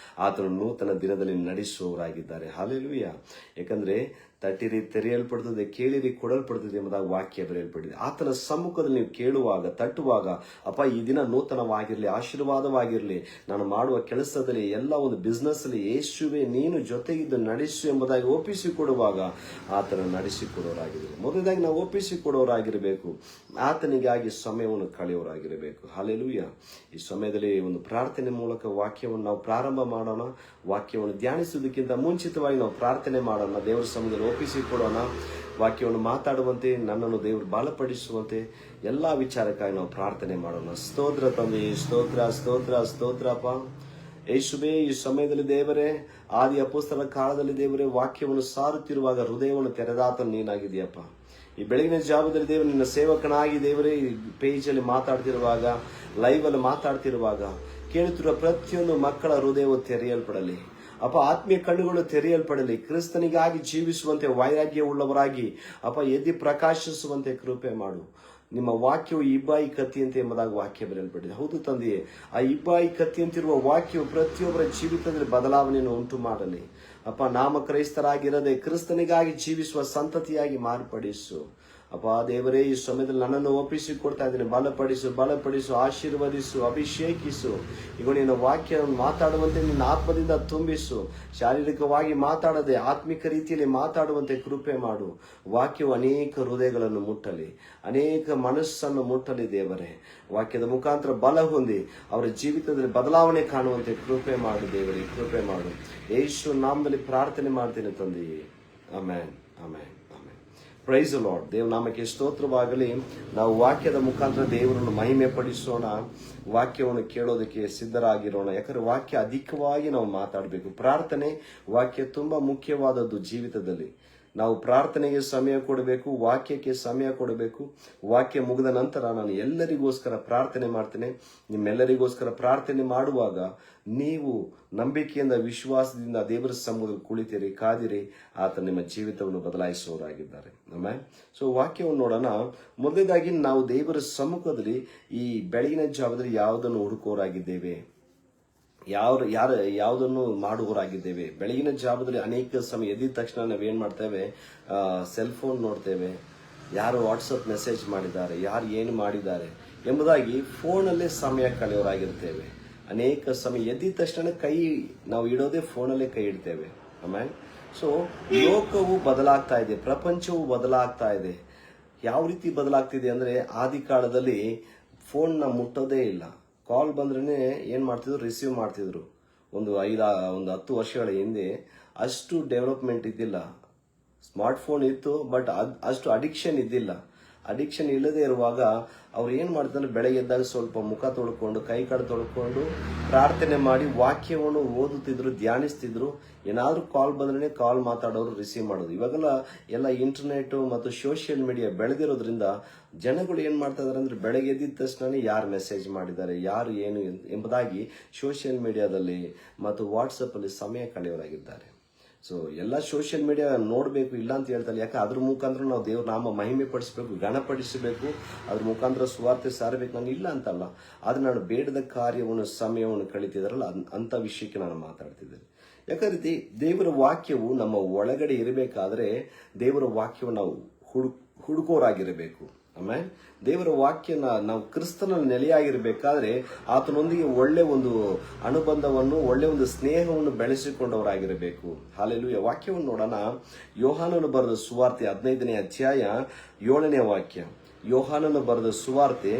ಆತನು ನೂತನ ದಿನದಲ್ಲಿ ನಡೆಸುವವರಾಗಿದ್ದಾರೆ. ಹಲ್ಲೆಲೂಯಾ. ಯಾಕಂದ್ರೆ ತಟ್ಟಿರಿ ತೆರೆಯಲ್ಪಡುತ್ತದೆ, ಕೇಳಿರಿ ಕೊಡಲ್ಪಡುತ್ತದೆ ಎಂಬುದಾಗಿ ವಾಕ್ಯ ಬರೆಯಲ್ಪಟ್ಟಿದೆ. ಆತನ ಸಮ್ಮುಖದಲ್ಲಿ ನೀವು ಕೇಳುವಾಗ, ತಟ್ಟುವಾಗ, ಅಪ್ಪ ಈ ದಿನ ನೂತನವಾಗಿರಲಿ, ಆಶೀರ್ವಾದವಾಗಿರಲಿ, ನಾನು ಮಾಡುವ ಕೆಲಸದಲ್ಲಿ, ಎಲ್ಲ ಒಂದು ಬಿಸ್ನೆಸ್ ಅಲ್ಲಿ ಯೇಸುವೆ ನೀನು ಜೊತೆಗಿದ್ದು ನಡೆಸು ಎಂಬುದಾಗಿ ಒಪ್ಪಿಸಿಕೊಡುವಾಗ ಆತನ ನಡೆಸಿಕೊಡೋರಾಗಿರಬೇಕು. ಮೊದಲಾಗಿ ನಾವು ಒಪ್ಪಿಸಿಕೊಡೋರಾಗಿರಬೇಕು, ಆತನಿಗಾಗಿ ಸಮಯವನ್ನು ಕಳೆಯೋರಾಗಿರಬೇಕು. ಹಲ್ಲೆಲೂಯಾ. ಈ ಸಮಯದಲ್ಲಿ ಒಂದು ಪ್ರಾರ್ಥನೆ ಮೂಲಕ ವಾಕ್ಯವನ್ನು ನಾವು ಪ್ರಾರಂಭ ಮಾಡೋಣ. ವಾಕ್ಯವನ್ನು ಧ್ಯಾನಿಸುವುದಕ್ಕಿಂತ ಮುಂಚಿತವಾಗಿ ನಾವು ಪ್ರಾರ್ಥನೆ ಮಾಡೋಣ. ದೇವರ ಸಮಯದಲ್ಲಿ ಒಪ್ಪಿಸಿಕೊಡೋಣ. ವಾಕ್ಯವನ್ನು ಮಾತಾಡುವಂತೆ, ನನ್ನನ್ನು ದೇವರು ಬಲಪಡಿಸುವಂತೆ ಎಲ್ಲಾ ವಿಚಾರಕ್ಕಾಗಿ ನಾವು ಪ್ರಾರ್ಥನೆ ಮಾಡೋಣ. ಸ್ತೋತ್ರ ತಂದೆ, ಸ್ತೋತ್ರ ಸ್ತೋತ್ರ ಸ್ತೋತ್ರಪ್ಪ. ಯೇಸುವೇ, ಈ ಸಮಯದಲ್ಲಿ ದೇವರೇ, ಆದಿ ಅಪೊಸ್ತಲರ ಕಾಲದಲ್ಲಿ ದೇವರೇ ವಾಕ್ಯವನ್ನು ಸಾರುತ್ತಿರುವಾಗ ಹೃದಯವನ್ನು ತೆರೆದಾತ ನೀನಾಗಿದೆಯಪ್ಪ. ಈ ಬೆಳಗಿನ ಜಾವದಲ್ಲಿ ದೇವರು ನಿನ್ನ ಸೇವಕನಾಗಿ ದೇವರೇ ಈ ಪೇಜಲ್ಲಿ ಮಾತಾಡ್ತಿರುವಾಗ, ಲೈವ್ ಅಲ್ಲಿ ಮಾತಾಡ್ತಿರುವಾಗ ಕೇಳುತ್ತಿರುವ ಪ್ರತಿಯೊಂದು ಮಕ್ಕಳ ಹೃದಯವು ತೆರೆಯಲ್ಪಡಲಿ ಅಪ್ಪ. ಆತ್ಮೀಯ ಕಣ್ಣುಗಳು ತೆರೆಯಲ್ಪಡಲಿ. ಕ್ರಿಸ್ತನಿಗಾಗಿ ಜೀವಿಸುವಂತೆ ವೈರಾಗ್ಯ ಉಳ್ಳವರಾಗಿ ಅಪ್ಪ ಎದ್ದು ಪ್ರಕಾಶಿಸುವಂತೆ ಕೃಪೆ ಮಾಡು. ನಿಮ್ಮ ವಾಕ್ಯವು ಇಬ್ಬಾಯಿ ಕತ್ತಿಯಂತೆ ಎಂಬುದಾಗಿ ವಾಕ್ಯ ಬರೆಯಲ್ಪಟ್ಟಿದೆ. ಹೌದು ತಂದೆಯೇ, ಆ ಇಬ್ಬಾಯಿ ಕತ್ತಿಯಂತಿರುವ ವಾಕ್ಯವು ಪ್ರತಿಯೊಬ್ಬರ ಜೀವಿತದಲ್ಲಿ ಬದಲಾವಣೆಯನ್ನು ಉಂಟು ಮಾಡಲಿ ಅಪ್ಪ. ನಾಮಕ್ರೈಸ್ತರಾಗಿರದೆ ಕ್ರಿಸ್ತನಿಗಾಗಿ ಜೀವಿಸುವ ಸಂತತಿಯಾಗಿ ಮಾರ್ಪಡಿಸು ಅಪ್ಪ. ದೇವರೇ, ಈ ಸಮಯದಲ್ಲಿ ನನ್ನನ್ನು ಒಪ್ಪಿಸಿಕೊಡ್ತಾ ಇದ್ದೀನಿ. ಬಲಪಡಿಸು, ಆಶೀರ್ವದಿಸು, ಅಭಿಷೇಕಿಸು. ಈಗ ನಿನ್ನ ವಾಕ್ಯವನ್ನು ಮಾತಾಡುವಂತೆ ನಿನ್ನ ಆತ್ಮದಿಂದ ತುಂಬಿಸು. ಶಾರೀರಿಕವಾಗಿ ಮಾತಾಡದೆ ಆತ್ಮಿಕ ರೀತಿಯಲ್ಲಿ ಮಾತಾಡುವಂತೆ ಕೃಪೆ ಮಾಡು. ವಾಕ್ಯವು ಅನೇಕ ಹೃದಯಗಳನ್ನು ಮುಟ್ಟಲಿ, ಅನೇಕ ಮನಸ್ಸನ್ನು ಮುಟ್ಟಲಿ ದೇವರೇ. ವಾಕ್ಯದ ಮುಖಾಂತರ ಬಲ ಹೊಂದಿ ಅವರ ಜೀವಿತದಲ್ಲಿ ಬದಲಾವಣೆ ಕಾಣುವಂತೆ ಕೃಪೆ ಮಾಡು ದೇವರೇ, ಕೃಪೆ ಮಾಡು. ಯೇಸು ನಾಮದಲ್ಲಿ ಪ್ರಾರ್ಥನೆ ಮಾಡ್ತೇನೆ ತಂದೆಯೇ. Amen, amen. Praise the lord. ದೇವ ನಾಮಕ್ಕೆ ಸ್ತೋತ್ರವಾಗಲಿ. ನಾವು ವಾಕ್ಯದ ಮುಖಾಂತರ ದೇವರನ್ನು ಮಹಿಮೆ ಪಡಿಸೋಣ, ವಾಕ್ಯವನ್ನು ಕೇಳೋದಕ್ಕೆ ಸಿದ್ಧರಾಗಿರೋಣ. ಯಾಕಂದ್ರೆ ವಾಕ್ಯ ಅಧಿಕವಾಗಿ ನಾವು ಮಾತಾಡಬೇಕು. ಪ್ರಾರ್ಥನೆ, ವಾಕ್ಯ ತುಂಬಾ ಮುಖ್ಯವಾದದ್ದು ಜೀವಿತದಲ್ಲಿ. ನಾವು ಪ್ರಾರ್ಥನೆಗೆ ಸಮಯ ಕೊಡಬೇಕು, ವಾಕ್ಯಕ್ಕೆ ಸಮಯ ಕೊಡಬೇಕು. ವಾಕ್ಯ ಮುಗಿದ ನಂತರ ನಾನು ಎಲ್ಲರಿಗೋಸ್ಕರ ಪ್ರಾರ್ಥನೆ ಮಾಡ್ತೇನೆ. ನಿಮ್ಮೆಲ್ಲರಿಗೋಸ್ಕರ ಪ್ರಾರ್ಥನೆ ಮಾಡುವಾಗ ನೀವು ನಂಬಿಕೆಯಿಂದ, ವಿಶ್ವಾಸದಿಂದ ದೇವರ ಸಮ್ಮುಖದಲ್ಲಿ ಕುಳಿತಿರಿ, ಕಾದಿರಿ. ಆತ ನಿಮ್ಮ ಜೀವಿತವನ್ನು ಬದಲಾಯಿಸುವವರಾಗಿದ್ದಾರೆ. ಆಮೆನ್. ಸೊ ವಾಕ್ಯವನ್ನು ನೋಡೋಣ. ಮೊದಲನೇದಾಗಿ ನಾವು ದೇವರ ಸಮ್ಮುಖದಲ್ಲಿ ಈ ಬೆಳಗಿನ ಜಾವದಲ್ಲಿ ಯಾವುದನ್ನು ಹುಡುಕೋರಾಗಿದ್ದೇವೆ, ಯಾವುದನ್ನು ಮಾಡುವವರಾಗಿದ್ದೇವೆ. ಬೆಳಗಿನ ಜಾವದಲ್ಲಿ ಅನೇಕ ಸಮಯ ಎದ್ದ ತಕ್ಷಣ ನಾವೇನ್ ಮಾಡ್ತೇವೆ, ಸೆಲ್ ಫೋನ್ ನೋಡ್ತೇವೆ. ಯಾರು ವಾಟ್ಸಪ್ ಮೆಸೇಜ್ ಮಾಡಿದ್ದಾರೆ, ಯಾರು ಏನು ಮಾಡಿದ್ದಾರೆ ಎಂಬುದಾಗಿ ಫೋನಲ್ಲೇ ಸಮಯ ಕಳೆಯೋರಾಗಿರ್ತೇವೆ. ಅನೇಕ ಸಮಯ ಎದ್ದ ತಕ್ಷಣ ನಾವು ಇಡೋದೇ ಫೋನಲ್ಲೇ ಕೈ ಇಡ್ತೇವೆ. ಆಮೇಲೆ ಸೊ ಲೋಕವು ಬದಲಾಗ್ತಾ ಇದೆ, ಪ್ರಪಂಚವು ಬದಲಾಗ್ತಾ ಇದೆ. ಯಾವ ರೀತಿ ಬದಲಾಗ್ತಿದೆ ಅಂದ್ರೆ, ಆದಿ ಕಾಲದಲ್ಲಿ ಫೋನ್ನ ಮುಟ್ಟೋದೇ ಇಲ್ಲ. ಕಾಲ್ ಬಂದ್ರೆ ಏನ್ ಮಾಡ್ತಿದ್ರು, ರಿಸೀವ್ ಮಾಡ್ತಿದ್ರು. ಒಂದು 10 ವರ್ಷಗಳ ಹಿಂದೆ ಅಷ್ಟು ಡೆವಲಪ್ಮೆಂಟ್ ಇದ್ದಿಲ್ಲ. ಸ್ಮಾರ್ಟ್ ಫೋನ್ ಇತ್ತು, ಬಟ್ ಅಷ್ಟು ಅಡಿಕ್ಷನ್ ಇದ್ದಿಲ್ಲ. ಅಡಿಕ್ಷನ್ ಇಲ್ಲದೆ ಇರುವಾಗ ಅವ್ರು ಏನ್ ಮಾಡ್ತಾರೆ, ಬೆಳಗ್ಗೆ ಎದ್ದಾಗ ಸ್ವಲ್ಪ ಮುಖ ತೊಳ್ಕೊಂಡು, ಕೈ ಕಾಲು ತೊಳ್ಕೊಂಡು ಪ್ರಾರ್ಥನೆ ಮಾಡಿ ವಾಕ್ಯವನ್ನು ಓದುತ್ತಿದ್ರು, ಧ್ಯಾನಿಸ್ತಿದ್ರು. ಏನಾದ್ರೂ ಕಾಲ್ ಬಂದ್ರೆ ಕಾಲ್ ಮಾತಾಡೋರು, ರಿಸೀವ್ ಮಾಡೋದು. ಇವಾಗೆಲ್ಲ ಎಲ್ಲ ಇಂಟರ್ನೆಟ್ ಮತ್ತು ಸೋಷಿಯಲ್ ಮೀಡಿಯಾ ಬೆಳೆದಿರೋದ್ರಿಂದ ಜನಗಳು ಏನ್ ಮಾಡ್ತಾ ಇದಾರೆ ಅಂದ್ರೆ, ಬೆಳಗ್ಗೆ ಎದ್ದಿದ ತಕ್ಷಣ ಯಾರು ಮೆಸೇಜ್ ಮಾಡಿದ್ದಾರೆ, ಯಾರು ಏನು ಎಂಬುದಾಗಿ ಸೋಷಿಯಲ್ ಮೀಡಿಯಾದಲ್ಲಿ ಮತ್ತು ವಾಟ್ಸಪ್ ಅಲ್ಲಿ ಸಮಯ ಕಳೆಯೋರಾಗಿದ್ದಾರೆ. ಸೊ ಎಲ್ಲ ಸೋಷಿಯಲ್ ಮೀಡಿಯಾ ನೋಡಬೇಕು, ಇಲ್ಲ ಅಂತ ಹೇಳ್ತಾರೆ. ಯಾಕೆ ಅದ್ರ ಮುಖಾಂತರ ನಾವು ದೇವ್ರ ನಾಮ ಮಹಿಮೆ ಪಡಿಸಬೇಕು, ಗಣಪಡಿಸಬೇಕು, ಅದ್ರ ಮುಖಾಂತರ ಸುವಾರ್ತೆ ಸಾರಬೇಕು. ನಾನು ಇಲ್ಲ ಅಂತಲ್ಲ, ಆದ್ರೆ ನಾನು ಬೇಡದ ಕಾರ್ಯವನ್ನು, ಸಮಯವನ್ನು ಕಳೀತಿದಾರಲ್ಲ, ಅಂತ ವಿಷಯಕ್ಕೆ ನಾನು ಮಾತಾಡ್ತಿದ್ದೇನೆ. ಯಾಕಂದ್ರೆ ದೇವರ ವಾಕ್ಯವು ನಮ್ಮ ಒಳಗಡೆ ಇರಬೇಕಾದ್ರೆ ದೇವರ ವಾಕ್ಯವನ್ನು ನಾವು ಹುಡುಕೋರಾಗಿರಬೇಕು. ಆಮೇಲೆ ದೇವರ ವಾಕ್ಯನ ನಾವು ಕ್ರಿಸ್ತನಲ್ಲಿ ನೆಲೆಯಾಗಿರ್ಬೇಕಾದ್ರೆ ಆತನೊಂದಿಗೆ ಒಳ್ಳೆ ಒಂದು ಅನುಬಂಧವನ್ನು, ಒಳ್ಳೆ ಒಂದು ಸ್ನೇಹವನ್ನು ಬೆಳೆಸಿಕೊಂಡವರಾಗಿರಬೇಕು. ಹಾಲೆಲೂಯ. ವಾಕ್ಯವನ್ನು ನೋಡೋಣ. ಯೋಹಾನನು ಬರೆದ ಸುವಾರ್ತೆ 15ನೇ ಅಧ್ಯಾಯ 7ನೇ ವಾಕ್ಯ. ಯೋಹಾನನು ಬರೆದ ಸುವಾರ್ತೆ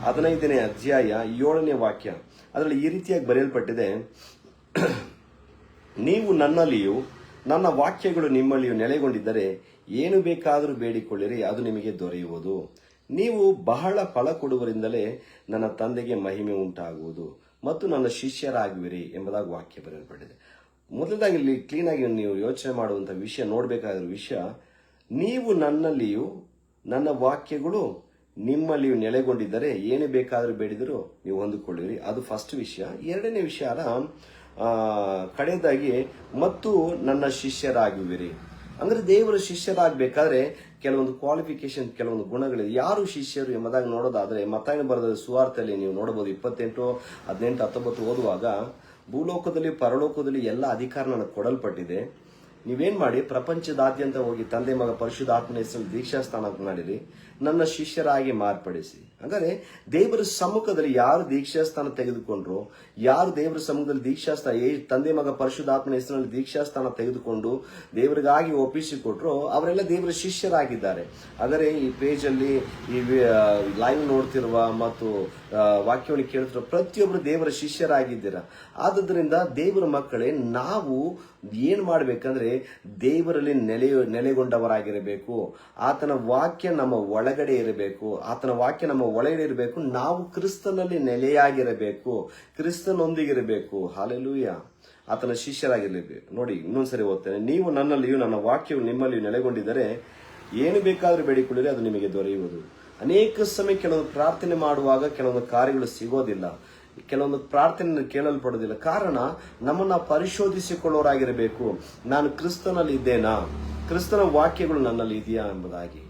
15ನೇ ಅಧ್ಯಾಯ 7ನೇ ವಾಕ್ಯ. ಅದರಲ್ಲಿ ಈ ರೀತಿಯಾಗಿ ಬರೆಯಲ್ಪಟ್ಟಿದೆ, ನೀವು ನನ್ನಲ್ಲಿಯೂ ನನ್ನ ವಾಕ್ಯಗಳು ನಿಮ್ಮಲ್ಲಿಯೂ ನೆಲೆಗೊಂಡಿದ್ದರೆ ಏನು ಬೇಕಾದರೂ ಬೇಡಿಕೊಳ್ಳಿರಿ, ಅದು ನಿಮಗೆ ದೊರೆಯುವುದು. ನೀವು ಬಹಳ ಫಲ ಕೊಡುವರಿಂದಲೇ ನನ್ನ ತಂದೆಗೆ ಮಹಿಮೆ ಉಂಟಾಗುವುದು ಮತ್ತು ನನ್ನ ಶಿಷ್ಯರಾಗುವಿರಿ ಎಂಬುದಾಗಿ ವಾಕ್ಯ ಬರೆಯಲ್ಪಟ್ಟಿದೆ. ಮೊದಲದಾಗಿ ಇಲ್ಲಿ ಕ್ಲೀನ್ ಆಗಿ ನೀವು ಯೋಚನೆ ಮಾಡುವಂತ ವಿಷಯ, ನೋಡಬೇಕಾಗಿರೋ ವಿಷಯ, ನೀವು ನನ್ನಲ್ಲಿಯೂ ನನ್ನ ವಾಕ್ಯಗಳು ನಿಮ್ಮಲ್ಲಿಯೂ ನೆಲೆಗೊಂಡಿದ್ದರೆ ಏನು ಬೇಕಾದರೂ ಬೇಡಿದರೂ ನೀವು ಹೊಂದಿಕೊಳ್ಳಿರಿ. ಅದು ಫಸ್ಟ್ ವಿಷಯ. ಎರಡನೇ ವಿಷಯ ಕಡೆಯದಾಗಿ ಮತ್ತು ನನ್ನ ಶಿಷ್ಯರಾಗುವಿರಿ. ಅಂದ್ರೆ ದೇವರ ಶಿಷ್ಯರಾಗಬೇಕಾದ್ರೆ ಕೆಲವೊಂದು ಕ್ವಾಲಿಫಿಕೇಶನ್, ಕೆಲವೊಂದು ಗುಣಗಳಿದೆ. ಯಾರು ಶಿಷ್ಯರು ಎಂಬುದಾಗಿ ನೋಡೋದಾದ್ರೆ ಮತ್ತಾಯನ ಬರೆದ ಸುವಾರ್ತೆಯಲ್ಲಿ ನೀವು ನೋಡಬಹುದು. 28, 18, 19 ಓದುವಾಗ, ಭೂಲೋಕದಲ್ಲಿ ಪರಲೋಕದಲ್ಲಿ ಎಲ್ಲ ಅಧಿಕಾರ ನನಗೆ ಕೊಡಲ್ಪಟ್ಟಿದೆ. ನೀವೇನ್ ಮಾಡಿ, ಪ್ರಪಂಚದಾದ್ಯಂತ ಹೋಗಿ ತಂದೆ ಮಗ ಪರಿಶುದ್ಧಾತ್ಮನ ಹೆಸರಲ್ಲಿ ದೀಕ್ಷಾಸ್ಥಾನ ಮಾಡಿರಿ, ನನ್ನ ಶಿಷ್ಯರಾಗಿ ಮಾರ್ಪಡಿಸಿ. ಹಾಗಾದ್ರೆ ದೇವರ ಸಮ್ಮುಖದಲ್ಲಿ ಯಾರು ದೀಕ್ಷಾಸ್ಥಾನ ತೆಗೆದುಕೊಂಡ್ರು, ಯಾರು ದೇವರ ಸಮ್ಮುಖದಲ್ಲಿ ದೀಕ್ಷಾಸ್ಥಾನ, ತಂದೆ ಮಗ ಪರಿಶುದ್ಧಾತ್ಮನ ಹೆಸರಿನಲ್ಲಿ ದೀಕ್ಷಾಸ್ಥಾನ ತೆಗೆದುಕೊಂಡು ದೇವರಿಗಾಗಿ ಒಪ್ಪಿಸಿಕೊಟ್ರು, ಅವರೆಲ್ಲ ದೇವರ ಶಿಷ್ಯರಾಗಿದ್ದಾರೆ. ಆದರೆ ಈ ಪೇಜ್ ಅಲ್ಲಿ, ಈ ಲೈವ್ ನೋಡ್ತಿರುವ ಮತ್ತು ವಾಕ್ಯವನ್ನು ಕೇಳ್ತಿರುವ ಪ್ರತಿಯೊಬ್ಬರು ದೇವರ ಶಿಷ್ಯರಾಗಿದ್ದೀರಾ. ಆದುದರಿಂದ ದೇವರ ಮಕ್ಕಳೇ, ನಾವು ಏನ್ ಮಾಡ್ಬೇಕಂದ್ರೆ ದೇವರಲ್ಲಿ ನೆಲೆಗೊಂಡವರಾಗಿರಬೇಕು. ಆತನ ವಾಕ್ಯ ನಮ್ಮ ಒಳಗಡೆ ಇರಬೇಕು, ಆತನ ವಾಕ್ಯ ನಮ್ಮ ಒಳಗಡೆ ಇರಬೇಕು. ನಾವು ಕ್ರಿಸ್ತನಲ್ಲಿ ನೆಲೆಯಾಗಿರಬೇಕು, ಕ್ರಿಸ್ತನೊಂದಿಗಿರಬೇಕು. ಹಾಲೆಲೂಯ. ಆತನ ಶಿಷ್ಯರಾಗಿರಬೇಕು. ನೋಡಿ, ಇನ್ನೊಂದ್ಸರಿ ಓದ್ತೇನೆ. ನೀವು ನನ್ನಲ್ಲಿಯೂ ನನ್ನ ವಾಕ್ಯವು ನಿಮ್ಮಲ್ಲಿಯೂ ನೆಲೆಗೊಂಡಿದ್ದರೆ ಏನು ಬೇಕಾದ್ರೂ ಬೇಡಿಕೊಳ್ಳಿರಿ, ಅದು ನಿಮಗೆ ದೊರೆಯುವುದು. ಅನೇಕ ಸಮಯ ಕೆಲವೊಂದು ಪ್ರಾರ್ಥನೆ ಮಾಡುವಾಗ ಕೆಲವೊಂದು ಕಾರ್ಯಗಳು ಸಿಗೋದಿಲ್ಲ, ಕೆಲವೊಂದು ಪ್ರಾರ್ಥನೆ ಕೇಳಲ್ಪಡೋದಿಲ್ಲ. ಕಾರಣ ನಮ್ಮನ್ನ ಪರಿಶೋಧಿಸಿಕೊಳ್ಳೋರಾಗಿರಬೇಕು. ನಾನು ಕ್ರಿಸ್ತನಲ್ಲಿ ಇದ್ದೇನಾ, ಕ್ರಿಸ್ತನ ವಾಕ್ಯಗಳು ನನ್ನಲ್ಲಿ ಇದೆಯಾ ಎಂಬುದಾಗಿ.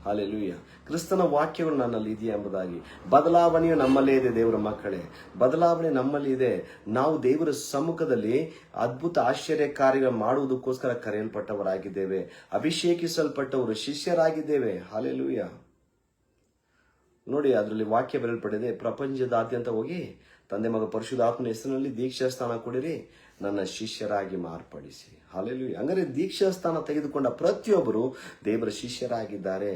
ಹಾಲೆಲೂಯ. ಕ್ರಿಸ್ತನ ವಾಕ್ಯಗಳು ನನ್ನಲ್ಲಿ ಇದೆಯಾ ಎಂಬುದಾಗಿ. ಬದಲಾವಣೆಯು ನಮ್ಮಲ್ಲೇ ಇದೆ ದೇವರ ಮಕ್ಕಳೇ, ಬದಲಾವಣೆ ನಮ್ಮಲ್ಲಿ ಇದೆ. ನಾವು ದೇವರ ಸಮ್ಮುಖದಲ್ಲಿ ಅದ್ಭುತ ಆಶ್ಚರ್ಯ ಕಾರ್ಯಗಳು ಮಾಡುವುದಕ್ಕೋಸ್ಕರ ಕರೆಯಲ್ಪಟ್ಟವರಾಗಿದ್ದೇವೆ, ಅಭಿಷೇಕಿಸಲ್ಪಟ್ಟವರು, ಶಿಷ್ಯರಾಗಿದ್ದೇವೆ. ಹಲ್ಲೆಲೂಯಾ. ನೋಡಿ, ಅದರಲ್ಲಿ ವಾಕ್ಯ ಬರೆಯಲ್ಪಟ್ಟಿದೆ, ಪ್ರಪಂಚದಾದ್ಯಂತ ಹೋಗಿ ತಂದೆ ಮಗ ಪರಿಶುದ್ಧಾತ್ಮನ ಹೆಸರಿನಲ್ಲಿ ದೀಕ್ಷಾ ಸ್ಥಾನ ಕೊಡಿರಿ, ನನ್ನ ಶಿಷ್ಯರಾಗಿ ಮಾರ್ಪಡಿಸಿ. ಹಲ್ಲೆಲೂಯಾ. ಹಂಗಾರೆ ದೀಕ್ಷಾ ಸ್ಥಾನ ತೆಗೆದುಕೊಂಡ ಪ್ರತಿಯೊಬ್ಬರು ದೇವರ ಶಿಷ್ಯರಾಗಿದ್ದಾರೆ.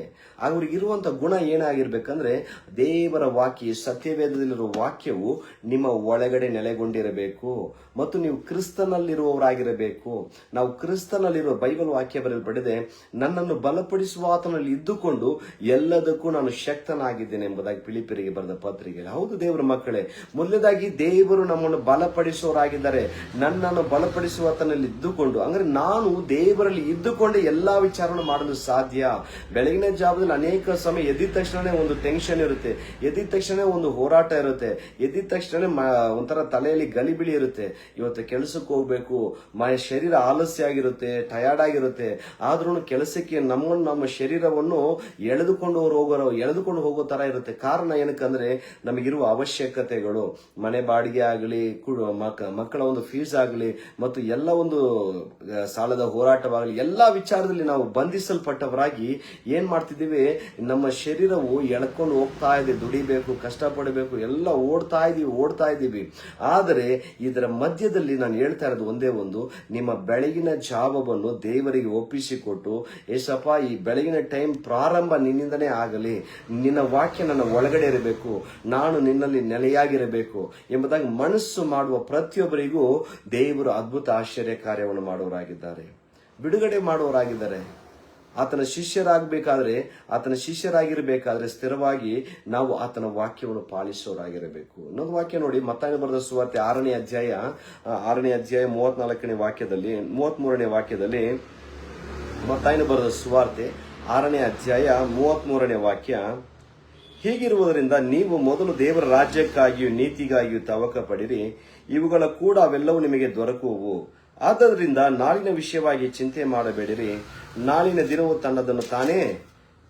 ಅವ್ರಿಗಿರುವಂತ ಗುಣ ಏನಾಗಿರ್ಬೇಕಂದ್ರೆ, ದೇವರ ವಾಕ್ಯ, ಸತ್ಯವೇದದಲ್ಲಿರುವ ವಾಕ್ಯವು ನಿಮ್ಮ ಒಳಗಡೆ ನೆಲೆಗೊಂಡಿರಬೇಕು ಮತ್ತು ನೀವು ಕ್ರಿಸ್ತನಲ್ಲಿರುವವರಾಗಿರಬೇಕು. ನಾವು ಕ್ರಿಸ್ತನಲ್ಲಿರುವ, ಬೈಬಲ್ ವಾಕ್ಯ ಬರೆಯಲ್ಪಟ್ಟಿದೆ, ನನ್ನನ್ನು ಬಲಪಡಿಸುವ ಆತನಲ್ಲಿ ಇದ್ದುಕೊಂಡು ಎಲ್ಲದಕ್ಕೂ ನಾನು ಶಕ್ತನಾಗಿದ್ದೇನೆ ಎಂಬುದಾಗಿ ಫಿಲಿಪ್ಪಿಯರಿಗೆ ಬರೆದ ಪತ್ರಿಕೆ. ಹೌದು ದೇವರ ಮಕ್ಕಳೇ, ಮೊದಲನೇದಾಗಿ ದೇವರು ನಮ್ಮನ್ನು ಬಲಪಡಿಸುವವರಾಗಿದ್ದಾರೆ. ನನ್ನನ್ನು ಬಲಪಡಿಸುವ ಆತನಲ್ಲಿ ಇದ್ದುಕೊಂಡು, ಅಂದ್ರೆ ನಾನು ದೇವರಲ್ಲಿ ಇದ್ದುಕೊಂಡೆ ಎಲ್ಲಾ ವಿಚಾರವನ್ನು ಮಾಡಲು ಸಾಧ್ಯ. ಬೆಳಗಿನ ಜಾವದಲ್ಲಿ ಅನೇಕ ಸಮಯ ಎದ್ದಿದ ತಕ್ಷಣ ಒಂದು ಟೆನ್ಷನ್ ಇರುತ್ತೆ, ಎದ್ದಿದ ತಕ್ಷಣ ಒಂದು ಹೋರಾಟ ಇರುತ್ತೆ, ಎದ್ದಿದ ತಕ್ಷಣ ಒಂಥರ ತಲೆಯಲ್ಲಿ ಗಲಿಬಿಳಿ ಇರುತ್ತೆ. ಇವತ್ತು ಕೆಲಸಕ್ಕೆ ಹೋಗ್ಬೇಕು, ಶರೀರ ಆಲಸ್ಯ ಆಗಿರುತ್ತೆ, ಟಯರ್ಡ್ ಆಗಿರುತ್ತೆ. ಆದ್ರೂ ಕೆಲಸಕ್ಕೆ ನಮ್ಮ ಶರೀರವನ್ನು ಎಳೆದುಕೊಂಡು ಹೋಗೋ ತರ ಇರುತ್ತೆ. ಕಾರಣ ಏನಕ್ಕಂದ್ರೆ, ನಮಗಿರುವ ಅವಶ್ಯಕತೆಗಳು, ಮನೆ ಬಾಡಿಗೆ ಆಗಲಿ, ಮಕ್ಕಳ ಒಂದು ಫೀಸ್ ಆಗಲಿ, ಮತ್ತು ಎಲ್ಲ ಒಂದು ಸಾಲದ ಹೋರಾಟವಾಗಲಿ, ಎಲ್ಲಾ ವಿಚಾರದಲ್ಲಿ ನಾವು ಬಂಧಿಸಲ್ಪಟ್ಟವರಾಗಿ ಏನ್ ಮಾಡ್ತಿದ್ದೀವಿ, ನಮ್ಮ ಶರೀರವು ಎಳ್ಕೊಂಡು ಹೋಗ್ತಾ ಇದೆ. ದುಡಿಬೇಕು, ಕಷ್ಟಪಡಬೇಕು, ಎಲ್ಲ ಓಡ್ತಾ ಇದೀವಿ. ಆದರೆ ಇದರ ಮಧ್ಯದಲ್ಲಿ ನಾನು ಹೇಳ್ತಾ ಇರೋದು ಒಂದೇ ಒಂದು, ನಿಮ್ಮ ಬೆಳಗಿನ ಜಾವವನ್ನು ದೇವರಿಗೆ ಒಪ್ಪಿಸಿಕೊಟ್ಟು, ಏಸಪ್ಪ, ಈ ಬೆಳಗಿನ ಟೈಮ್ ಪ್ರಾರಂಭ ನಿನ್ನಿಂದನೇ ಆಗಲಿ, ನಿನ್ನ ವಾಕ್ಯ ನನ್ನ ಒಳಗಡೆ ಇರಬೇಕು, ನಾನು ನಿನ್ನಲ್ಲಿ ನೆಲೆಯಾಗಿರಬೇಕು ಎಂಬುದಾಗಿ ಮನಸ್ಸು ಮಾಡುವ ಪ್ರತಿಯೊಬ್ಬರಿಗೂ ದೇವರು ಅದ್ಭುತ ಆಶ್ಚರ್ಯ ಕಾರ್ಯವನ್ನು ಮಾಡುವವರಾಗಿದ್ದಾರೆ, ಬಿಡುಗಡೆ ಮಾಡುವವರಾಗಿದ್ದಾರೆ. ಆತನ ಶಿಷ್ಯರಾಗಿರಬೇಕಾದ್ರೆ ಸ್ಥಿರವಾಗಿ ನಾವು ಆತನ ವಾಕ್ಯವನ್ನು ಪಾಲಿಸೋರಾಗಿರಬೇಕು. ಇನ್ನೊಂದು ವಾಕ್ಯ ನೋಡಿ, ಮತ್ತಾಯ ಬರೆದ ಸುವಾರ್ತೆ 6ನೇ ಅಧ್ಯಾಯ 34ನೇ ವಾಕ್ಯದಲ್ಲಿ, 33ನೇ ವಾಕ್ಯದಲ್ಲಿ, ಮತ್ತಾಯ ಬರೆದ ಸುವಾರ್ತೆ 6ನೇ ಅಧ್ಯಾಯ 33ನೇ ವಾಕ್ಯ, ಹೀಗಿರುವುದರಿಂದ ನೀವು ಮೊದಲು ದೇವರ ರಾಜ್ಯಕ್ಕಾಗಿಯೂ ನೀತಿಗಾಗಿಯೂ ತವಕ ಪಡಿರಿ, ಇವುಗಳ ಕೂಡ ಅವೆಲ್ಲವೂ ನಿಮಗೆ ದೊರಕುವು. ಆದ್ದರಿಂದ ನಾಳಿನ ವಿಷಯವಾಗಿ ಚಿಂತೆ ಮಾಡಬೇಡಿರಿ, ನಾಳಿನ ದಿನವು ತನ್ನದನ್ನು ತಾನೇ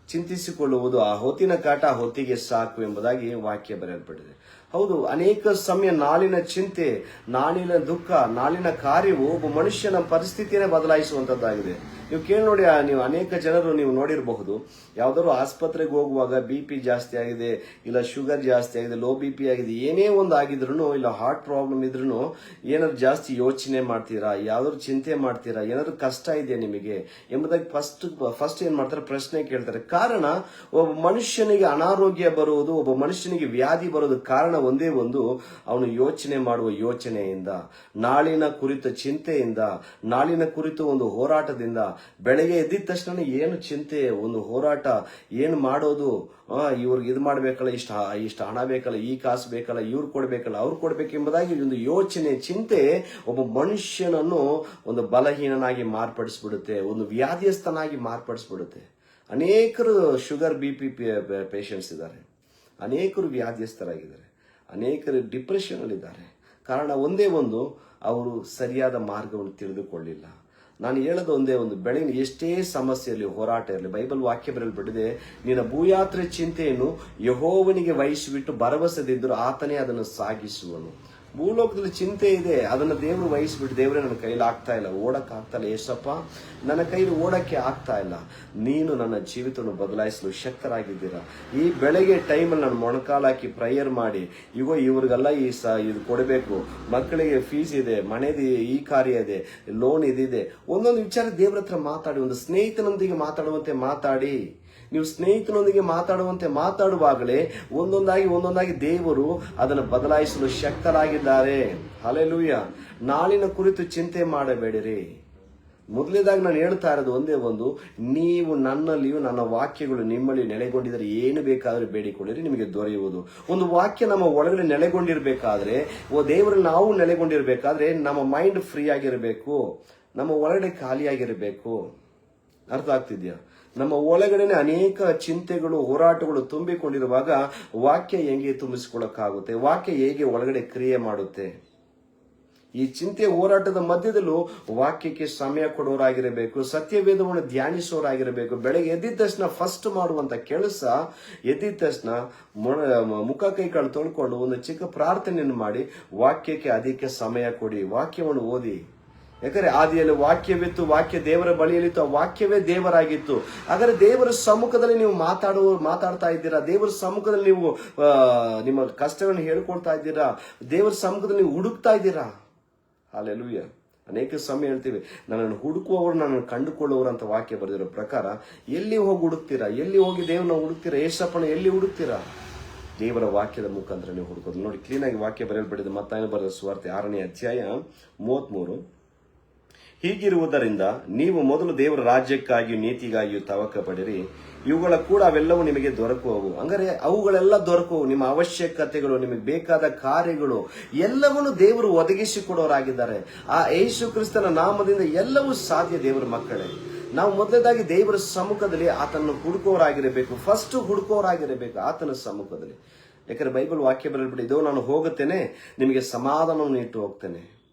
ಚಿಂತಿಸಿಕೊಳ್ಳುವುದು, ಆ ಹೊತ್ತಿನ ಕಾಟ ಹೊತ್ತಿಗೆ ಸಾಕು ಎಂಬುದಾಗಿ ವಾಕ್ಯ ಬರೆಯಲ್ಪಟ್ಟಿದೆ. ಹೌದು, ಅನೇಕ ಸಮಯ ನಾಳಿನ ಚಿಂತೆ, ನಾಳಿನ ದುಃಖ, ನಾಳಿನ ಕಾರ್ಯವು ಒಬ್ಬ ಮನುಷ್ಯನ ಪರಿಸ್ಥಿತಿಯನ್ನೇ ಬದಲಾಯಿಸುವಂತದ್ದಾಗಿದೆ. ನೀವು ಕೇಳಿ ನೋಡಿ, ನೀವು ಅನೇಕ ಜನರು ನೀವು ನೋಡಿರಬಹುದು, ಯಾವ್ದಾದ್ರು ಆಸ್ಪತ್ರೆಗೆ ಹೋಗುವಾಗ BP ಜಾಸ್ತಿ ಆಗಿದೆ, ಇಲ್ಲ ಶುಗರ್ ಜಾಸ್ತಿ ಆಗಿದೆ, ಲೋ BP ಆಗಿದೆ, ಏನೇ ಒಂದು ಆಗಿದ್ರು, ಇಲ್ಲ ಹಾರ್ಟ್ ಪ್ರಾಬ್ಲಮ್ ಇದ್ರು, ಏನಾದ್ರು ಜಾಸ್ತಿ ಯೋಚನೆ ಮಾಡ್ತೀರಾ, ಯಾವ್ದಾದ್ರು ಚಿಂತೆ ಮಾಡ್ತೀರಾ, ಏನಾದ್ರು ಕಷ್ಟ ಇದೆಯಾ ನಿಮಗೆ ಎಂಬುದಾಗಿ ಫಸ್ಟ್ ಏನ್ ಮಾಡ್ತಾರೆ, ಪ್ರಶ್ನೆ ಕೇಳ್ತಾರೆ. ಕಾರಣ, ಒಬ್ಬ ಮನುಷ್ಯನಿಗೆ ಅನಾರೋಗ್ಯ ಬರುವುದು, ಒಬ್ಬ ಮನುಷ್ಯನಿಗೆ ವ್ಯಾಧಿ ಬರೋದು ಕಾರಣ ಒಂದೇ ಒಂದು, ಅವನು ಯೋಚನೆ ಮಾಡುವ ಯೋಚನೆಯಿಂದ, ನಾಳಿನ ಕುರಿತ ಚಿಂತೆಯಿಂದ, ನಾಳಿನ ಕುರಿತು ಒಂದು ಹೋರಾಟದಿಂದ. ಬೆಳಗ್ಗೆ ಎದ್ದಿದ ತಕ್ಷಣ ಏನು ಚಿಂತೆ, ಒಂದು ಹೋರಾಟ, ಏನು ಮಾಡೋದು, ಇವ್ರಿಗೆ ಇದು ಮಾಡ್ಬೇಕಲ್ಲ, ಇಷ್ಟ ಹಣ ಬೇಕಲ್ಲ, ಈ ಕಾಸು ಬೇಕಲ್ಲ, ಇವ್ರು ಕೊಡ್ಬೇಕಲ್ಲ, ಅವ್ರು ಕೊಡ್ಬೇಕೆಂಬುದಾಗಿ ಒಂದು ಯೋಚನೆ, ಚಿಂತೆ ಒಬ್ಬ ಮನುಷ್ಯನನ್ನು ಒಂದು ಬಲಹೀನನಾಗಿ ಮಾರ್ಪಡಿಸ್ಬಿಡುತ್ತೆ, ಒಂದು ವ್ಯಾಧಿಯಸ್ಥನಾಗಿ ಮಾರ್ಪಡಿಸ್ಬಿಡುತ್ತೆ. ಅನೇಕರು ಶುಗರ್ BP ಪೇಷಂಟ್ಸ್ ಇದ್ದಾರೆ, ಅನೇಕರು ವ್ಯಾಧಿಯಸ್ಥರಾಗಿದ್ದಾರೆ, ಅನೇಕರು ಡಿಪ್ರೆಷನ್ ಅಲ್ಲಿದ್ದಾರೆ. ಕಾರಣ ಒಂದೇ ಒಂದು, ಅವರು ಸರಿಯಾದ ಮಾರ್ಗವನ್ನು ತಿಳಿದುಕೊಳ್ಳಿಲ್ಲ. ನಾನು ಹೇಳೋದು ಒಂದೇ ಒಂದು, ಬೆಳಗಿನ ಎಷ್ಟೇ ಸಮಸ್ಯೆಯಲ್ಲಿ, ಹೋರಾಟ ಇರಲಿ, ಬೈಬಲ್ ವಾಕ್ಯ ಬರೆಯಲ್ಪಟ್ಟಿದೆ, ನಿನ್ನ ಭೂಯಾತ್ರೆ ಚಿಂತೆಯನ್ನು ಯೆಹೋವನಿಗೆ ವಹಿಸಿಬಿಟ್ಟು ಭರವಸೆದಿದ್ದರೂ ಆತನೇ ಅದನ್ನು ಸಾಗಿಸುವನು. ಭೂಲೋಕದಲ್ಲಿ ಚಿಂತೆ ಇದೆ, ಅದನ್ನು ದೇವರು ವಹಿಸ್ಬಿಟ್ಟು, ದೇವರೇ ನನ್ನ ಕೈಲಿ ಆಗ್ತಾ ಇಲ್ಲ, ಓಡಕ್ಕೆ ಆಗ್ತಾ ಇಲ್ಲ, ಏಸಪ್ಪ ನನ್ನ ಕೈಲಿ ಓಡಕ್ಕೆ ಆಗ್ತಾ ಇಲ್ಲ, ನೀನು ನನ್ನ ಜೀವಿತವನ್ನು ಬದಲಾಯಿಸಲು ಶಕ್ತರಾಗಿದ್ದೀರಾ. ಈ ಬೆಳಗ್ಗೆ ಟೈಮಲ್ಲಿ ನಾನು ಮೊಣಕಾಲಾಕಿ ಪ್ರೇಯರ್ ಮಾಡಿ, ಇವ್ರಿಗೆಲ್ಲ ಇದು ಕೊಡಬೇಕು, ಮಕ್ಕಳಿಗೆ ಫೀಸ್ ಇದೆ, ಮನೆದು ಈ ಕಾರ್ಯ ಇದೆ, ಲೋನ್ ಇದಿದೆ, ಒಂದೊಂದು ವಿಚಾರ ದೇವರ ಹತ್ರ ಮಾತಾಡಿ, ಒಂದು ಸ್ನೇಹಿತನೊಂದಿಗೆ ಮಾತಾಡುವಂತೆ ಮಾತಾಡಿ. ನೀವು ಸ್ನೇಹಿತನೊಂದಿಗೆ ಮಾತಾಡುವಾಗಲೇ ಒಂದೊಂದಾಗಿ ದೇವರು ಅದನ್ನು ಬದಲಾಯಿಸಲು ಶಕ್ತರಾಗಿದ್ದಾರೆ. ಹಲ್ಲೆಲೂಯಾ. ನಾಳಿನ ಕುರಿತು ಚಿಂತೆ ಮಾಡಬೇಡಿರಿ. ಮೊದಲನೇದಾಗಿ ನಾನು ಹೇಳ್ತಾ ಇರೋದು ಒಂದೇ ಒಂದು, ನೀವು ನನ್ನಲ್ಲಿಯೂ ನನ್ನ ವಾಕ್ಯಗಳು ನಿಮ್ಮಲ್ಲಿ ನೆಲೆಗೊಂಡಿದ್ದರೆ ಏನು ಬೇಕಾದರೂ ಬೇಡಿಕೊಳ್ಳಿರಿ, ನಿಮಗೆ ದೊರೆಯುವುದು. ಒಂದು ವಾಕ್ಯ ನಮ್ಮ ಒಳಗಡೆ ನೆಲೆಗೊಂಡಿರ್ಬೇಕಾದ್ರೆ, ದೇವರಲ್ಲಿ ನಾವು ನೆಲೆಗೊಂಡಿರ್ಬೇಕಾದ್ರೆ ನಮ್ಮ ಮೈಂಡ್ ಫ್ರೀ ಆಗಿರಬೇಕು, ನಮ್ಮ ಒಳಗಡೆ ಖಾಲಿಯಾಗಿರಬೇಕು. ಅರ್ಥ ಆಗ್ತಿದ್ಯಾ? ನಮ್ಮ ಒಳಗಡೆನೆ ಅನೇಕ ಚಿಂತೆಗಳು, ಹೋರಾಟಗಳು ತುಂಬಿಕೊಂಡಿರುವಾಗ ವಾಕ್ಯ ಹೆಂಗೆ ತುಂಬಿಸಿಕೊಳ್ಳಕ್ಕಾಗುತ್ತೆ? ವಾಕ್ಯ ಹೇಗೆ ಒಳಗಡೆ ಕ್ರಿಯೆ ಮಾಡುತ್ತೆ? ಈ ಚಿಂತೆ ಹೋರಾಟದ ಮಧ್ಯದಲ್ಲೂ ವಾಕ್ಯಕ್ಕೆ ಸಮಯ ಕೊಡೋರಾಗಿರಬೇಕು, ಸತ್ಯವೇದವನ್ನು ಧ್ಯಾನಿಸೋರಾಗಿರಬೇಕು. ಬೆಳಗ್ಗೆ ಎದ್ದಿದ ತಕ್ಷಣ ಫಸ್ಟ್ ಮಾಡುವಂತ ಕೆಲಸ, ಎದ್ದಿದ ತಕ್ಷಣ ಮುಖ ಕೈಕಾಲು ತೊಳ್ಕೊಂಡು ಒಂದು ಚಿಕ್ಕ ಪ್ರಾರ್ಥನೆಯನ್ನು ಮಾಡಿ ವಾಕ್ಯಕ್ಕೆ ಅಧಿಕ ಸಮಯ ಕೊಡಿ, ವಾಕ್ಯವನ್ನು ಓದಿ. ಯಾಕಂದ್ರೆ ಆದಿಯಲ್ಲಿ ವಾಕ್ಯವಿತ್ತು, ವಾಕ್ಯ ದೇವರ ಬಳಿಯಲ್ಲಿತ್ತು, ಆ ವಾಕ್ಯವೇ ದೇವರಾಗಿತ್ತು. ಹಾಗಾದ್ರೆ ದೇವರ ಸಮ್ಮುಖದಲ್ಲಿ ನೀವು ಮಾತಾಡ್ತಾ ಇದ್ದೀರಾ, ದೇವರ ಸಮ್ಮುಖದಲ್ಲಿ ನೀವು ನಿಮ್ಮ ಕಷ್ಟಗಳನ್ನು ಹೇಳ್ಕೊಳ್ತಾ ಇದ್ದೀರಾ, ದೇವರ ಸಮ್ಮುಖದಲ್ಲಿ ನೀವು ಹುಡುಕ್ತಾ ಇದ್ದೀರಾ. ಹಲ್ಲೆಲೂಯಾ. ಅನೇಕ ಸಮಯ ಹೇಳ್ತೀವಿ, ನನ್ನನ್ನು ಹುಡುಕುವವರು ನನ್ನನ್ನು ಕಂಡುಕೊಳ್ಳುವವರು ಅಂತ ವಾಕ್ಯ ಬರೆದಿರೋ ಪ್ರಕಾರ ಎಲ್ಲಿ ಹೋಗಿ ಹುಡುಕ್ತೀರಾ? ಎಲ್ಲಿ ಹೋಗಿ ದೇವ್ರನ್ನ ಹುಡುಕ್ತೀರಾ? ಏಸಪ್ಪನ ಎಲ್ಲಿ ಹುಡುಕ್ತೀರಾ? ದೇವರ ವಾಕ್ಯದ ಮುಖಾಂತರ ನೀವು ಹುಡುಕೋದು. ನೋಡಿ, ಕ್ಲೀನಾಗಿ ವಾಕ್ಯ ಬರೆಯಲ್ಪಟ್ಟಿದೆ. ಮತ್ತಾಯನ ಬರೆದ ಸುವಾರ್ತೆ 6ನೇ ಅಧ್ಯಾಯ 33. ಹೀಗಿರುವುದರಿಂದ ನೀವು ಮೊದಲು ದೇವರ ರಾಜ್ಯಕ್ಕಾಗಿಯೂ ನೀತಿಗಾಗಿಯೂ ತವಕ ಪಡಿರಿ, ಇವುಗಳ ಕೂಡ ಅವೆಲ್ಲವೂ ನಿಮಗೆ ದೊರಕುವವು. ಹಂಗಾರೆ ಅವುಗಳೆಲ್ಲ ದೊರಕುವು. ನಿಮ್ಮ ಅವಶ್ಯಕತೆಗಳು, ನಿಮಗೆ ಬೇಕಾದ ಕಾರ್ಯಗಳು ಎಲ್ಲವನ್ನು ದೇವರು ಒದಗಿಸಿಕೊಡೋರಾಗಿದ್ದಾರೆ. ಆ ಯೇಸು ಕ್ರಿಸ್ತನ ನಾಮದಿಂದ ಎಲ್ಲವೂ ಸಾಧ್ಯ. ದೇವರ ಮಕ್ಕಳೇ, ನಾವು ಮೊದಲನೇದಾಗಿ ದೇವರ ಸಮ್ಮುಖದಲ್ಲಿ ಆತನನ್ನು ಹುಡುಕೋರಾಗಿರಬೇಕು. ಫಸ್ಟ್ ಹುಡುಕೋರಾಗಿರಬೇಕು ಆತನ ಸಮ್ಮುಖದಲ್ಲಿ. ಯಾಕಂದ್ರೆ ಬೈಬಲ್ ವಾಕ್ಯ ಬರೆದ್ಬಿಟ್ಟು, ಇದೋ ನಾನು ಹೋಗುತ್ತೇನೆ, ನಿಮಗೆ ಸಮಾಧಾನವನ್ನು ಇಟ್ಟು ಹೋಗ್ತೇನೆ.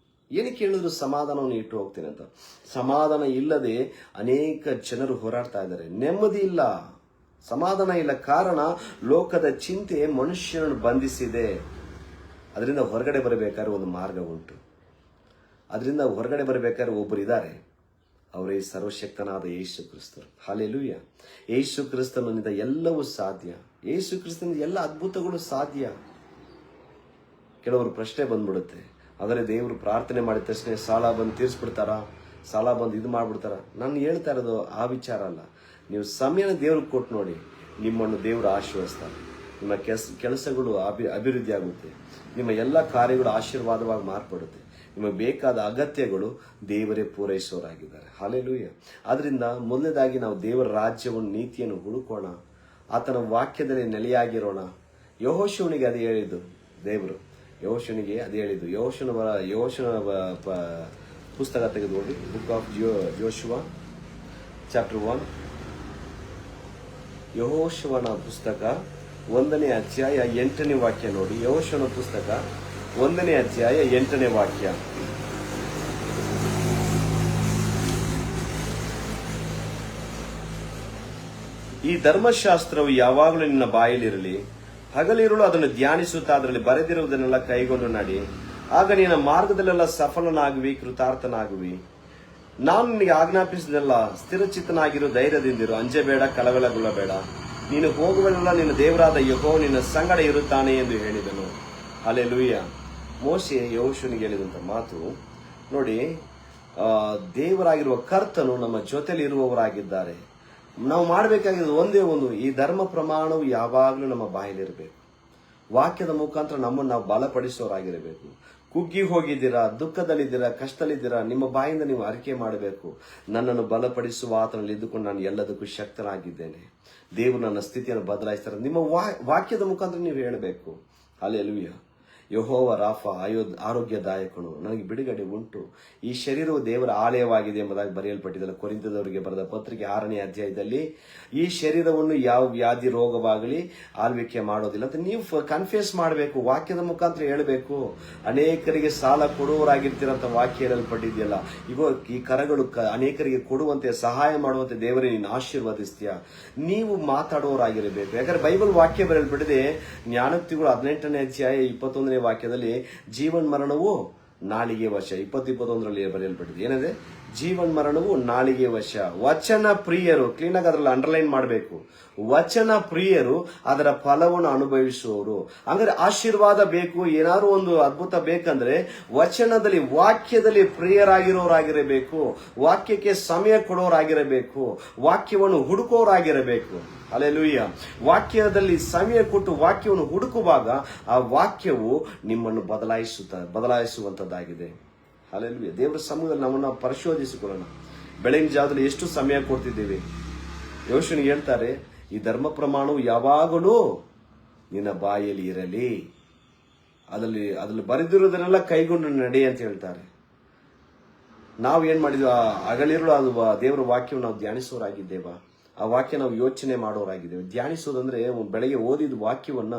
ಏನಕ್ಕೆ ಹೇಳಿದ್ರು ಸಮಾಧಾನವನ್ನು ಇಟ್ಟು ಹೋಗ್ತೇನೆ ಅಂತ? ಸಮಾಧಾನ ಇಲ್ಲದೆ ಅನೇಕ ಜನರು ಹೋರಾಡ್ತಾ ಇದ್ದಾರೆ. ನೆಮ್ಮದಿ ಇಲ್ಲ, ಸಮಾಧಾನ ಇಲ್ಲ. ಕಾರಣ ಲೋಕದ ಚಿಂತೆ ಮನುಷ್ಯನನ್ನು ಬಂಧಿಸಿದೆ. ಅದರಿಂದ ಹೊರಗಡೆ ಬರಬೇಕಾದ್ರೆ ಒಂದು ಮಾರ್ಗ ಉಂಟು. ಅದರಿಂದ ಹೊರಗಡೆ ಬರಬೇಕಾದ್ರೆ ಒಬ್ಬರು ಇದ್ದಾರೆ, ಅವರೇ ಸರ್ವಶಕ್ತನಾದ ಯೇಸು ಕ್ರಿಸ್ತರು. ಹಲ್ಲೆಲೂಯ. ಯೇಸು ಕ್ರಿಸ್ತನಿಂದ ಎಲ್ಲವೂ ಸಾಧ್ಯ. ಯೇಸು ಕ್ರಿಸ್ತನಿಂದ ಎಲ್ಲ ಅದ್ಭುತಗಳು ಸಾಧ್ಯ. ಕೆಲವರು ಪ್ರಶ್ನೆ ಬಂದ್ಬಿಡುತ್ತೆ, ಆದರೆ ದೇವರು ಪ್ರಾರ್ಥನೆ ಮಾಡಿದ ತಕ್ಷಣ ಸಾಲ ಬಂದು ತೀರಿಸ್ಬಿಡ್ತಾರ, ಸಾಲ ಬಂದು ಇದು ಮಾಡ್ಬಿಡ್ತಾರ? ನಾನು ಹೇಳ್ತಾ ಇರೋದು ಆ ವಿಚಾರ ಅಲ್ಲ. ನೀವು ಸಮಯನ ದೇವ್ರಿಗೆ ಕೊಟ್ಟು ನೋಡಿ, ನಿಮ್ಮನ್ನು ದೇವರು ಆಶೀರ್ವದಿಸ್ತಾರೆ. ನಿಮ್ಮ ಕೆಲಸಗಳು ಅಭಿವೃದ್ಧಿ ಆಗುತ್ತೆ. ನಿಮ್ಮ ಎಲ್ಲ ಕಾರ್ಯಗಳು ಆಶೀರ್ವಾದವಾಗಿ ಮಾರ್ಪಡುತ್ತೆ. ನಿಮಗೆ ಬೇಕಾದ ಅಗತ್ಯಗಳು ದೇವರೇ ಪೂರೈಸೋರಾಗಿದ್ದಾರೆ. ಹಲ್ಲೆಲೂಯಾ. ಆದ್ರಿಂದ ಮೊದಲನೇದಾಗಿ ನಾವು ದೇವರ ರಾಜ್ಯವನ್ನು, ನೀತಿಯನ್ನು ಹುಡುಕೋಣ, ಆತನ ವಾಕ್ಯದಲ್ಲಿ ನೆಲೆಯಾಗಿರೋಣ. ಯೆಹೋಶುವನಿಗೆ ಅದು ಹೇಳಿದ್ದು ದೇವರು. ಯೆಹೋಶುವನಿಗೆ ಅದು ಹೇಳಿದ್ದು. ಯೆಹೋಶುವನ ಪುಸ್ತಕ ತೆಗೆದುಕೊಳ್ಳಿ, ಬುಕ್ ಆಫ್ ಜೋಶುವ ಚಾಪ್ಟರ್ 1. ಯೆಹೋಶುವನ ಪುಸ್ತಕ 1ನೇ ಅಧ್ಯಾಯ 8ನೇ ವಾಕ್ಯ ನೋಡಿ. ಯೆಹೋಶುವನ ಪುಸ್ತಕ 1ನೇ ಅಧ್ಯಾಯ 8ನೇ ವಾಕ್ಯ. ಈ ಧರ್ಮಶಾಸ್ತ್ರವು ಯಾವಾಗಲೂ ನಿನ್ನ ಬಾಯಲ್ಲಿರಲಿ, ಹಗಲಿರುಳು ಅದನ್ನು ಧ್ಯಾನಿಸುತ್ತಾ ಅದರಲ್ಲಿ ಬರೆದಿರುವುದನ್ನೆಲ್ಲ ಕೈಗೊಂಡು ನಡಿ, ಆಗ ನಿನ್ನ ಮಾರ್ಗದಲ್ಲೆಲ್ಲ ಸಫಲನಾಗುವಿ, ಕೃತಾರ್ಥನಾಗುವಿ. ನಾನು ನಿನಗೆ ಆಜ್ಞಾಪಿಸಿದೆಲ್ಲ ಸ್ಥಿರಚಿತ್ತನಾಗಿರು, ಧೈರ್ಯದಿಂದಿರು, ಅಂಜಬೇಡ, ಕಳವಳಗೊಳ್ಳಬೇಡ. ನೀನು ಹೋಗುವಲ್ಲೆಲ್ಲ ನಿನ್ನ ದೇವರಾದ ಯೆಹೋವನು ನಿನ್ನ ಸಂಗಡ ಇರುತ್ತಾನೆ ಎಂದು ಹೇಳಿದನು. ಹಲ್ಲೆಲೂಯ. ಮೋಶೆ ಯೆಹೋಶುವನಿಗೆ ಹೇಳಿದಂತ ಮಾತು ನೋಡಿ, ದೇವರಾಗಿರುವ ಕರ್ತನು ನಮ್ಮ ಜೊತೆಲಿ ಇರುವವರಾಗಿದ್ದಾರೆ. ನಾವು ಮಾಡಬೇಕಾಗಿರೋದು ಒಂದೇ ಒಂದು, ಈ ಧರ್ಮ ಪ್ರಮಾಣವು ಯಾವಾಗಲೂ ನಮ್ಮ ಬಾಯಲ್ಲಿರಬೇಕು. ವಾಕ್ಯದ ಮುಖಾಂತರ ನಮ್ಮನ್ನು ನಾವು ಬಲಪಡಿಸೋರಾಗಿರಬೇಕು. ಕುಗ್ಗಿ ಹೋಗಿದ್ದೀರಾ, ದುಃಖದಲ್ಲಿದ್ದೀರಾ, ಕಷ್ಟದಲ್ಲಿದ್ದೀರಾ, ನಿಮ್ಮ ಬಾಯಿಂದ ನೀವು ಅರಿಕೆ ಮಾಡಬೇಕು, ನನ್ನನ್ನು ಬಲಪಡಿಸುವ ಆತನಲ್ಲಿ ಇದ್ದುಕೊಂಡು ನಾನು ಎಲ್ಲದಕ್ಕೂ ಶಕ್ತನಾಗಿದ್ದೇನೆ. ದೇವರು ನನ್ನ ಸ್ಥಿತಿಯನ್ನು ಬದಲಾಯಿಸ್ತಾರೆ. ನಿಮ್ಮ ವಾಕ್ಯದ ಮುಖಾಂತರ ನೀವು ಹೇಳಬೇಕು. ಹಲ್ಲೆಲೂಯಾ. ಯೆಹೋವ ರಾಫಾ, ಆರೋಗ್ಯದಾಯಕನು, ನನಗೆ ಬಿಡುಗಡೆ ಉಂಟು. ಈ ಶರೀರವು ದೇವರ ಆಲಯವಾಗಿದೆ ಎಂಬುದಾಗಿ ಬರೆಯಲ್ಪಟ್ಟಿದ್ದಲ್ಲ ಕೊರಿಂಥದವರಿಗೆ ಬರೆದ ಪತ್ರಿಕೆ 6ನೇ ಅಧ್ಯಾಯದಲ್ಲಿ. ಈ ಶರೀರವನ್ನು ಯಾವ ವ್ಯಾಧಿ ರೋಗವಾಗಲಿ ಆಳ್ವಿಕೆ ಮಾಡೋದಿಲ್ಲ ಅಂತ ನೀವು ಕನ್ಫ್ಯೂಸ್ ಮಾಡಬೇಕು. ವಾಕ್ಯದ ಮುಖಾಂತರ ಹೇಳಬೇಕು. ಅನೇಕರಿಗೆ ಸಾಲ ಕೊಡುವವರಾಗಿರ್ತೀರಂತ ವಾಕ್ಯ ಹೇಳಲ್ಪಟ್ಟಿದೆಯಲ್ಲ. ಇಗೋ ಈ ಕರಗಳು ಅನೇಕರಿಗೆ ಕೊಡುವಂತೆ, ಸಹಾಯ ಮಾಡುವಂತೆ ದೇವರೇ ನೀನು ಆಶೀರ್ವದಿಸ್ತೀಯ. ನೀವು ಮಾತಾಡುವವರಾಗಿರಬೇಕು. ಯಾಕಂದ್ರೆ ಬೈಬಲ್ ವಾಕ್ಯ ಬರೆಯಲ್ಪಟ್ಟಿದೆ. ಜ್ಞಾನೋಕ್ತಿಗಳು 18ನೇ ಅಧ್ಯಾಯ 21ನೇ ವಾಕ್ಯದಲ್ಲಿ ಜೀವನ್ ಮರಣವು ನಾಲಿಗೆ ವಶ. 20-21ರಲ್ಲಿ ಬರೆಯಲ್ಪಟ್ಟಿದೆ. ಏನಿದೆ? ಜೀವನ್ ಮರಣವು ನಾಲಿಗೆ ವಶ. ವಚನ ಪ್ರಿಯರು, ಕ್ಲೀನಾಗಿ ಅದರಲ್ಲಿ ಅಂಡರ್ಲೈನ್ ಮಾಡಬೇಕು. ವಚನ ಪ್ರಿಯರು ಅದರ ಫಲವನ್ನು ಅನುಭವಿಸುವವರು. ಅಂದ್ರೆ ಆಶೀರ್ವಾದ ಬೇಕು, ಏನಾದ್ರು ಒಂದು ಅದ್ಭುತ ಬೇಕಂದ್ರೆ ವಚನದಲ್ಲಿ, ವಾಕ್ಯದಲ್ಲಿ ಪ್ರಿಯರಾಗಿರೋರಾಗಿರಬೇಕು. ವಾಕ್ಯಕ್ಕೆ ಸಮಯ ಕೊಡೋರಾಗಿರಬೇಕು. ವಾಕ್ಯವನ್ನು ಹುಡುಕೋರಾಗಿರಬೇಕು. ಹಲ್ಲೆಲೂಯಾ. ವಾಕ್ಯದಲ್ಲಿ ಸಮಯ ಕೊಟ್ಟು ವಾಕ್ಯವನ್ನು ಹುಡುಕುವಾಗ ಆ ವಾಕ್ಯವು ನಿಮ್ಮನ್ನು ಬದಲಾಯಿಸುವಂತದ್ದಾಗಿದೆ. ಹಲ್ಲೆಲೂಯಾ. ದೇವರ ಸಮ್ಮುಖದಲ್ಲಿ ನಮ್ಮನ್ನು ಪರಿಶೋಧಿಸಿಕೊಳ್ಳೋಣ. ಬೆಳಗಿನ ಜಾವದಲ್ಲಿ ಎಷ್ಟು ಸಮಯ ಕೊಡ್ತಿದ್ದೀವಿ? ಯೆಹೋಶುವನಿಗೆ ಹೇಳ್ತಾರೆ, ಈ ಧರ್ಮ ಪ್ರಮಾಣವು ಯಾವಾಗಲೂ ನಿನ್ನ ಬಾಯಲ್ಲಿ ಇರಲಿ, ಅದರಲ್ಲಿ ಬರೆದಿರುವುದನ್ನೆಲ್ಲ ಕೈಗೊಂಡು ನಡಿ ಅಂತ ಹೇಳ್ತಾರೆ. ನಾವು ಏನ್ ಮಾಡಿದ್ವಿ? ಹಗಲಿರುಳು ಅದು ದೇವರ ವಾಕ್ಯವನ್ನು ನಾವು ಧ್ಯಾನಿಸೋರಾಗಿದ್ದೇವಾ? ಆ ವಾಕ್ಯ ನಾವು ಯೋಚನೆ ಮಾಡೋರಾಗಿದ್ದೇವೆ. ಧ್ಯಾನಿಸೋದಂದ್ರೆ ಬೆಳಗ್ಗೆ ಓದಿದ ವಾಕ್ಯವನ್ನ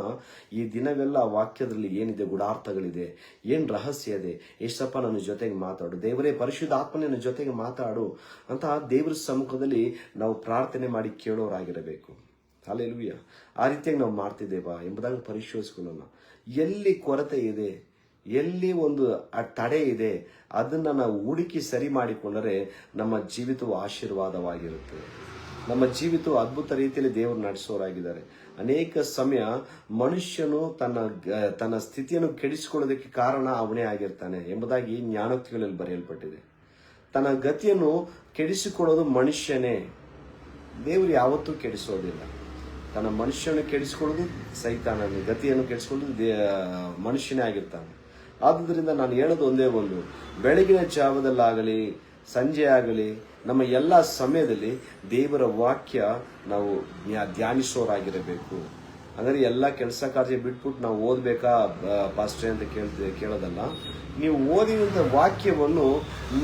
ಈ ದಿನವೆಲ್ಲ ಆ ವಾಕ್ಯದಲ್ಲಿ ಏನಿದೆ, ಗುಡಾರ್ಥಗಳಿದೆ, ಏನ್ ರಹಸ್ಯ ಇದೆ, ಎಷ್ಟಪ್ಪ ನನ್ನ ಜೊತೆಗೆ ಮಾತಾಡು, ದೇವರೇ ಪರಿಶುದ್ಧ ಆತ್ಮನೇ ನನ್ನ ಜೊತೆಗೆ ಮಾತಾಡು ಅಂತ ದೇವರ ಸಮ್ಮುಖದಲ್ಲಿ ನಾವು ಪ್ರಾರ್ಥನೆ ಮಾಡಿ ಕೇಳೋರಾಗಿರಬೇಕು. ಹಲ್ಲೆಲೂಯಾ. ಆ ರೀತಿಯಾಗಿ ನಾವು ಮಾಡ್ತಿದ್ದೇವಾ ಎಂಬುದಾಗಿ ಪರಿಶೋಧಿಸಿಕೊಳ್ಳೋಣ. ಎಲ್ಲಿ ಕೊರತೆ ಇದೆ, ಎಲ್ಲಿ ಒಂದು ತಡೆ ಇದೆ, ಅದನ್ನ ನಾವು ಹುಡುಕಿ ಸರಿ ಮಾಡಿಕೊಂಡರೆ ನಮ್ಮ ಜೀವಿತವು ಆಶೀರ್ವಾದವಾಗಿರುತ್ತೆ. ನಮ್ಮ ಜೀವಿತವು ಅದ್ಭುತ ರೀತಿಯಲ್ಲಿ ದೇವರು ನಡೆಸೋರಾಗಿದ್ದಾರೆ. ಅನೇಕ ಸಮಯ ಮನುಷ್ಯನು ತನ್ನ ಸ್ಥಿತಿಯನ್ನು ಕೆಡಿಸಿಕೊಳ್ಳೋದಕ್ಕೆ ಕಾರಣ ಅವನೇ ಆಗಿರ್ತಾನೆ ಎಂಬುದಾಗಿ ಜ್ಞಾನೋಕ್ತಿಗಳಲ್ಲಿ ಬರೆಯಲ್ಪಟ್ಟಿದೆ. ತನ್ನ ಗತಿಯನ್ನು ಕೆಡಿಸಿಕೊಳ್ಳೋದು ಮನುಷ್ಯನೇ, ದೇವರು ಯಾವತ್ತೂ ಕೆಡಿಸೋದಿಲ್ಲ. ತನ್ನ ಮನುಷ್ಯನ ಕೆಡಿಸಿಕೊಳ್ಳೋದು ಸೈತಾನನ, ಗತಿಯನ್ನು ಕೆಡಿಸಿಕೊಳ್ಳೋದು ಮನುಷ್ಯನೇ ಆಗಿರ್ತಾನೆ. ಆದುದರಿಂದ ನಾನು ಹೇಳೋದು ಒಂದೇ ಒಂದು, ಬೆಳಗಿನ ಜಾವದಲ್ಲಾಗಲಿ ಸಂಜೆ ಆಗಲಿ ನಮ್ಮ ಎಲ್ಲ ಸಮಯದಲ್ಲಿ ದೇವರ ವಾಕ್ಯ ನಾವು ಧ್ಯಾನಿಸೋರಾಗಿರಬೇಕು. ಅಂದರೆ ಎಲ್ಲ ಕೆಲಸ ಕಾರ್ಯ ಬಿಟ್ಬಿಟ್ಟು ನಾವು ಓದ್ಬೇಕಾ ಪಾಸ್ಟ್ರೆ ಅಂತ ಕೇಳೋದಲ್ಲ. ನೀವು ಓದಿದಂಥ ವಾಕ್ಯವನ್ನು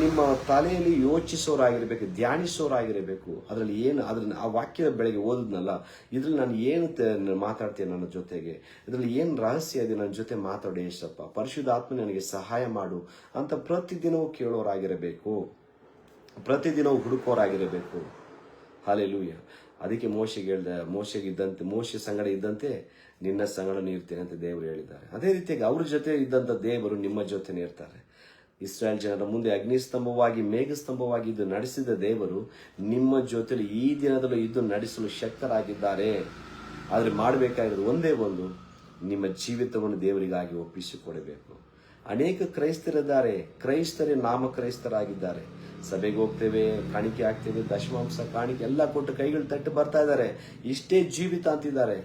ನಿಮ್ಮ ತಲೆಯಲ್ಲಿ ಯೋಚಿಸೋರಾಗಿರ್ಬೇಕು, ಧ್ಯಾನಿಸೋರಾಗಿರಬೇಕು. ಅದರಲ್ಲಿ ಏನು, ಆ ವಾಕ್ಯದ ಬೆಳಗ್ಗೆ ಓದಿದ್ನಲ್ಲ, ಇದ್ರಲ್ಲಿ ನಾನು ಏನು ಮಾತಾಡ್ತೇನೆ ನನ್ನ ಜೊತೆಗೆ, ಇದರಲ್ಲಿ ಏನು ರಹಸ್ಯ ಇದೆ, ನನ್ನ ಜೊತೆ ಮಾತಾಡಿ ಏಸಪ್ಪ, ಪರಿಶುದ್ಧ ಆತ್ಮ ನನಗೆ ಸಹಾಯ ಮಾಡು ಅಂತ ಪ್ರತಿದಿನವೂ ಕೇಳೋರಾಗಿರಬೇಕು, ಪ್ರತಿದಿನವೂ ಹುಡುಕೋರಾಗಿರಬೇಕು. ಹಲ್ಲೆಲೂಯ. ಅದಕ್ಕೆ ಮೋಶೆ ಸಂಗಡ ಇದ್ದಂತೆ ನಿನ್ನ ಸಂಗಡನೂ ಇರ್ತೇನೆ ಅಂತ ದೇವರು ಹೇಳಿದ್ದಾರೆ. ಅದೇ ರೀತಿಯಾಗಿ ಅವ್ರ ಜೊತೆ ಇದ್ದಂಥ ದೇವರು ನಿಮ್ಮ ಜೊತೆನೇ ಇರ್ತಾರೆ. ಇಸ್ರಾಯೇಲ್ ಜನರ ಮುಂದೆ ಅಗ್ನಿಸ್ತಂಭವಾಗಿ ಮೇಘಸ್ತಂಭವಾಗಿ ಇದ್ದು ನಡೆಸಿದ ದೇವರು ನಿಮ್ಮ ಜೊತೆಲಿ ಈ ದಿನದಲ್ಲೂ ಇದ್ದು ನಡೆಸಲು ಶಕ್ತರಾಗಿದ್ದಾರೆ. ಆದರೆ ಮಾಡಬೇಕಾಗಿರೋದು ಒಂದೇ ಒಂದು, ನಿಮ್ಮ ಜೀವಿತವನ್ನು ದೇವರಿಗಾಗಿ ಒಪ್ಪಿಸಿಕೊಡಬೇಕು. ಅನೇಕ ಕ್ರೈಸ್ತರಿದ್ದಾರೆ, ಕ್ರೈಸ್ತರೇ ನಾಮ ಕ್ರೈಸ್ತರಾಗಿದ್ದಾರೆ. ಸಭೆಗೆ ಹೋಗ್ತೇವೆ, ಕಾಣಿಕೆ ಹಾಕ್ತೇವೆ, ದಶಮಾಂಶ ಕಾಣಿಕೆ ಎಲ್ಲ ಕೊಟ್ಟು ಕೈಗಳು ತಟ್ಟು ಬರ್ತಾ ಇದ್ದಾರೆ, ಇಷ್ಟೇ ಜೀವಿತ ಅಂತಿದ್ದಾರೆ.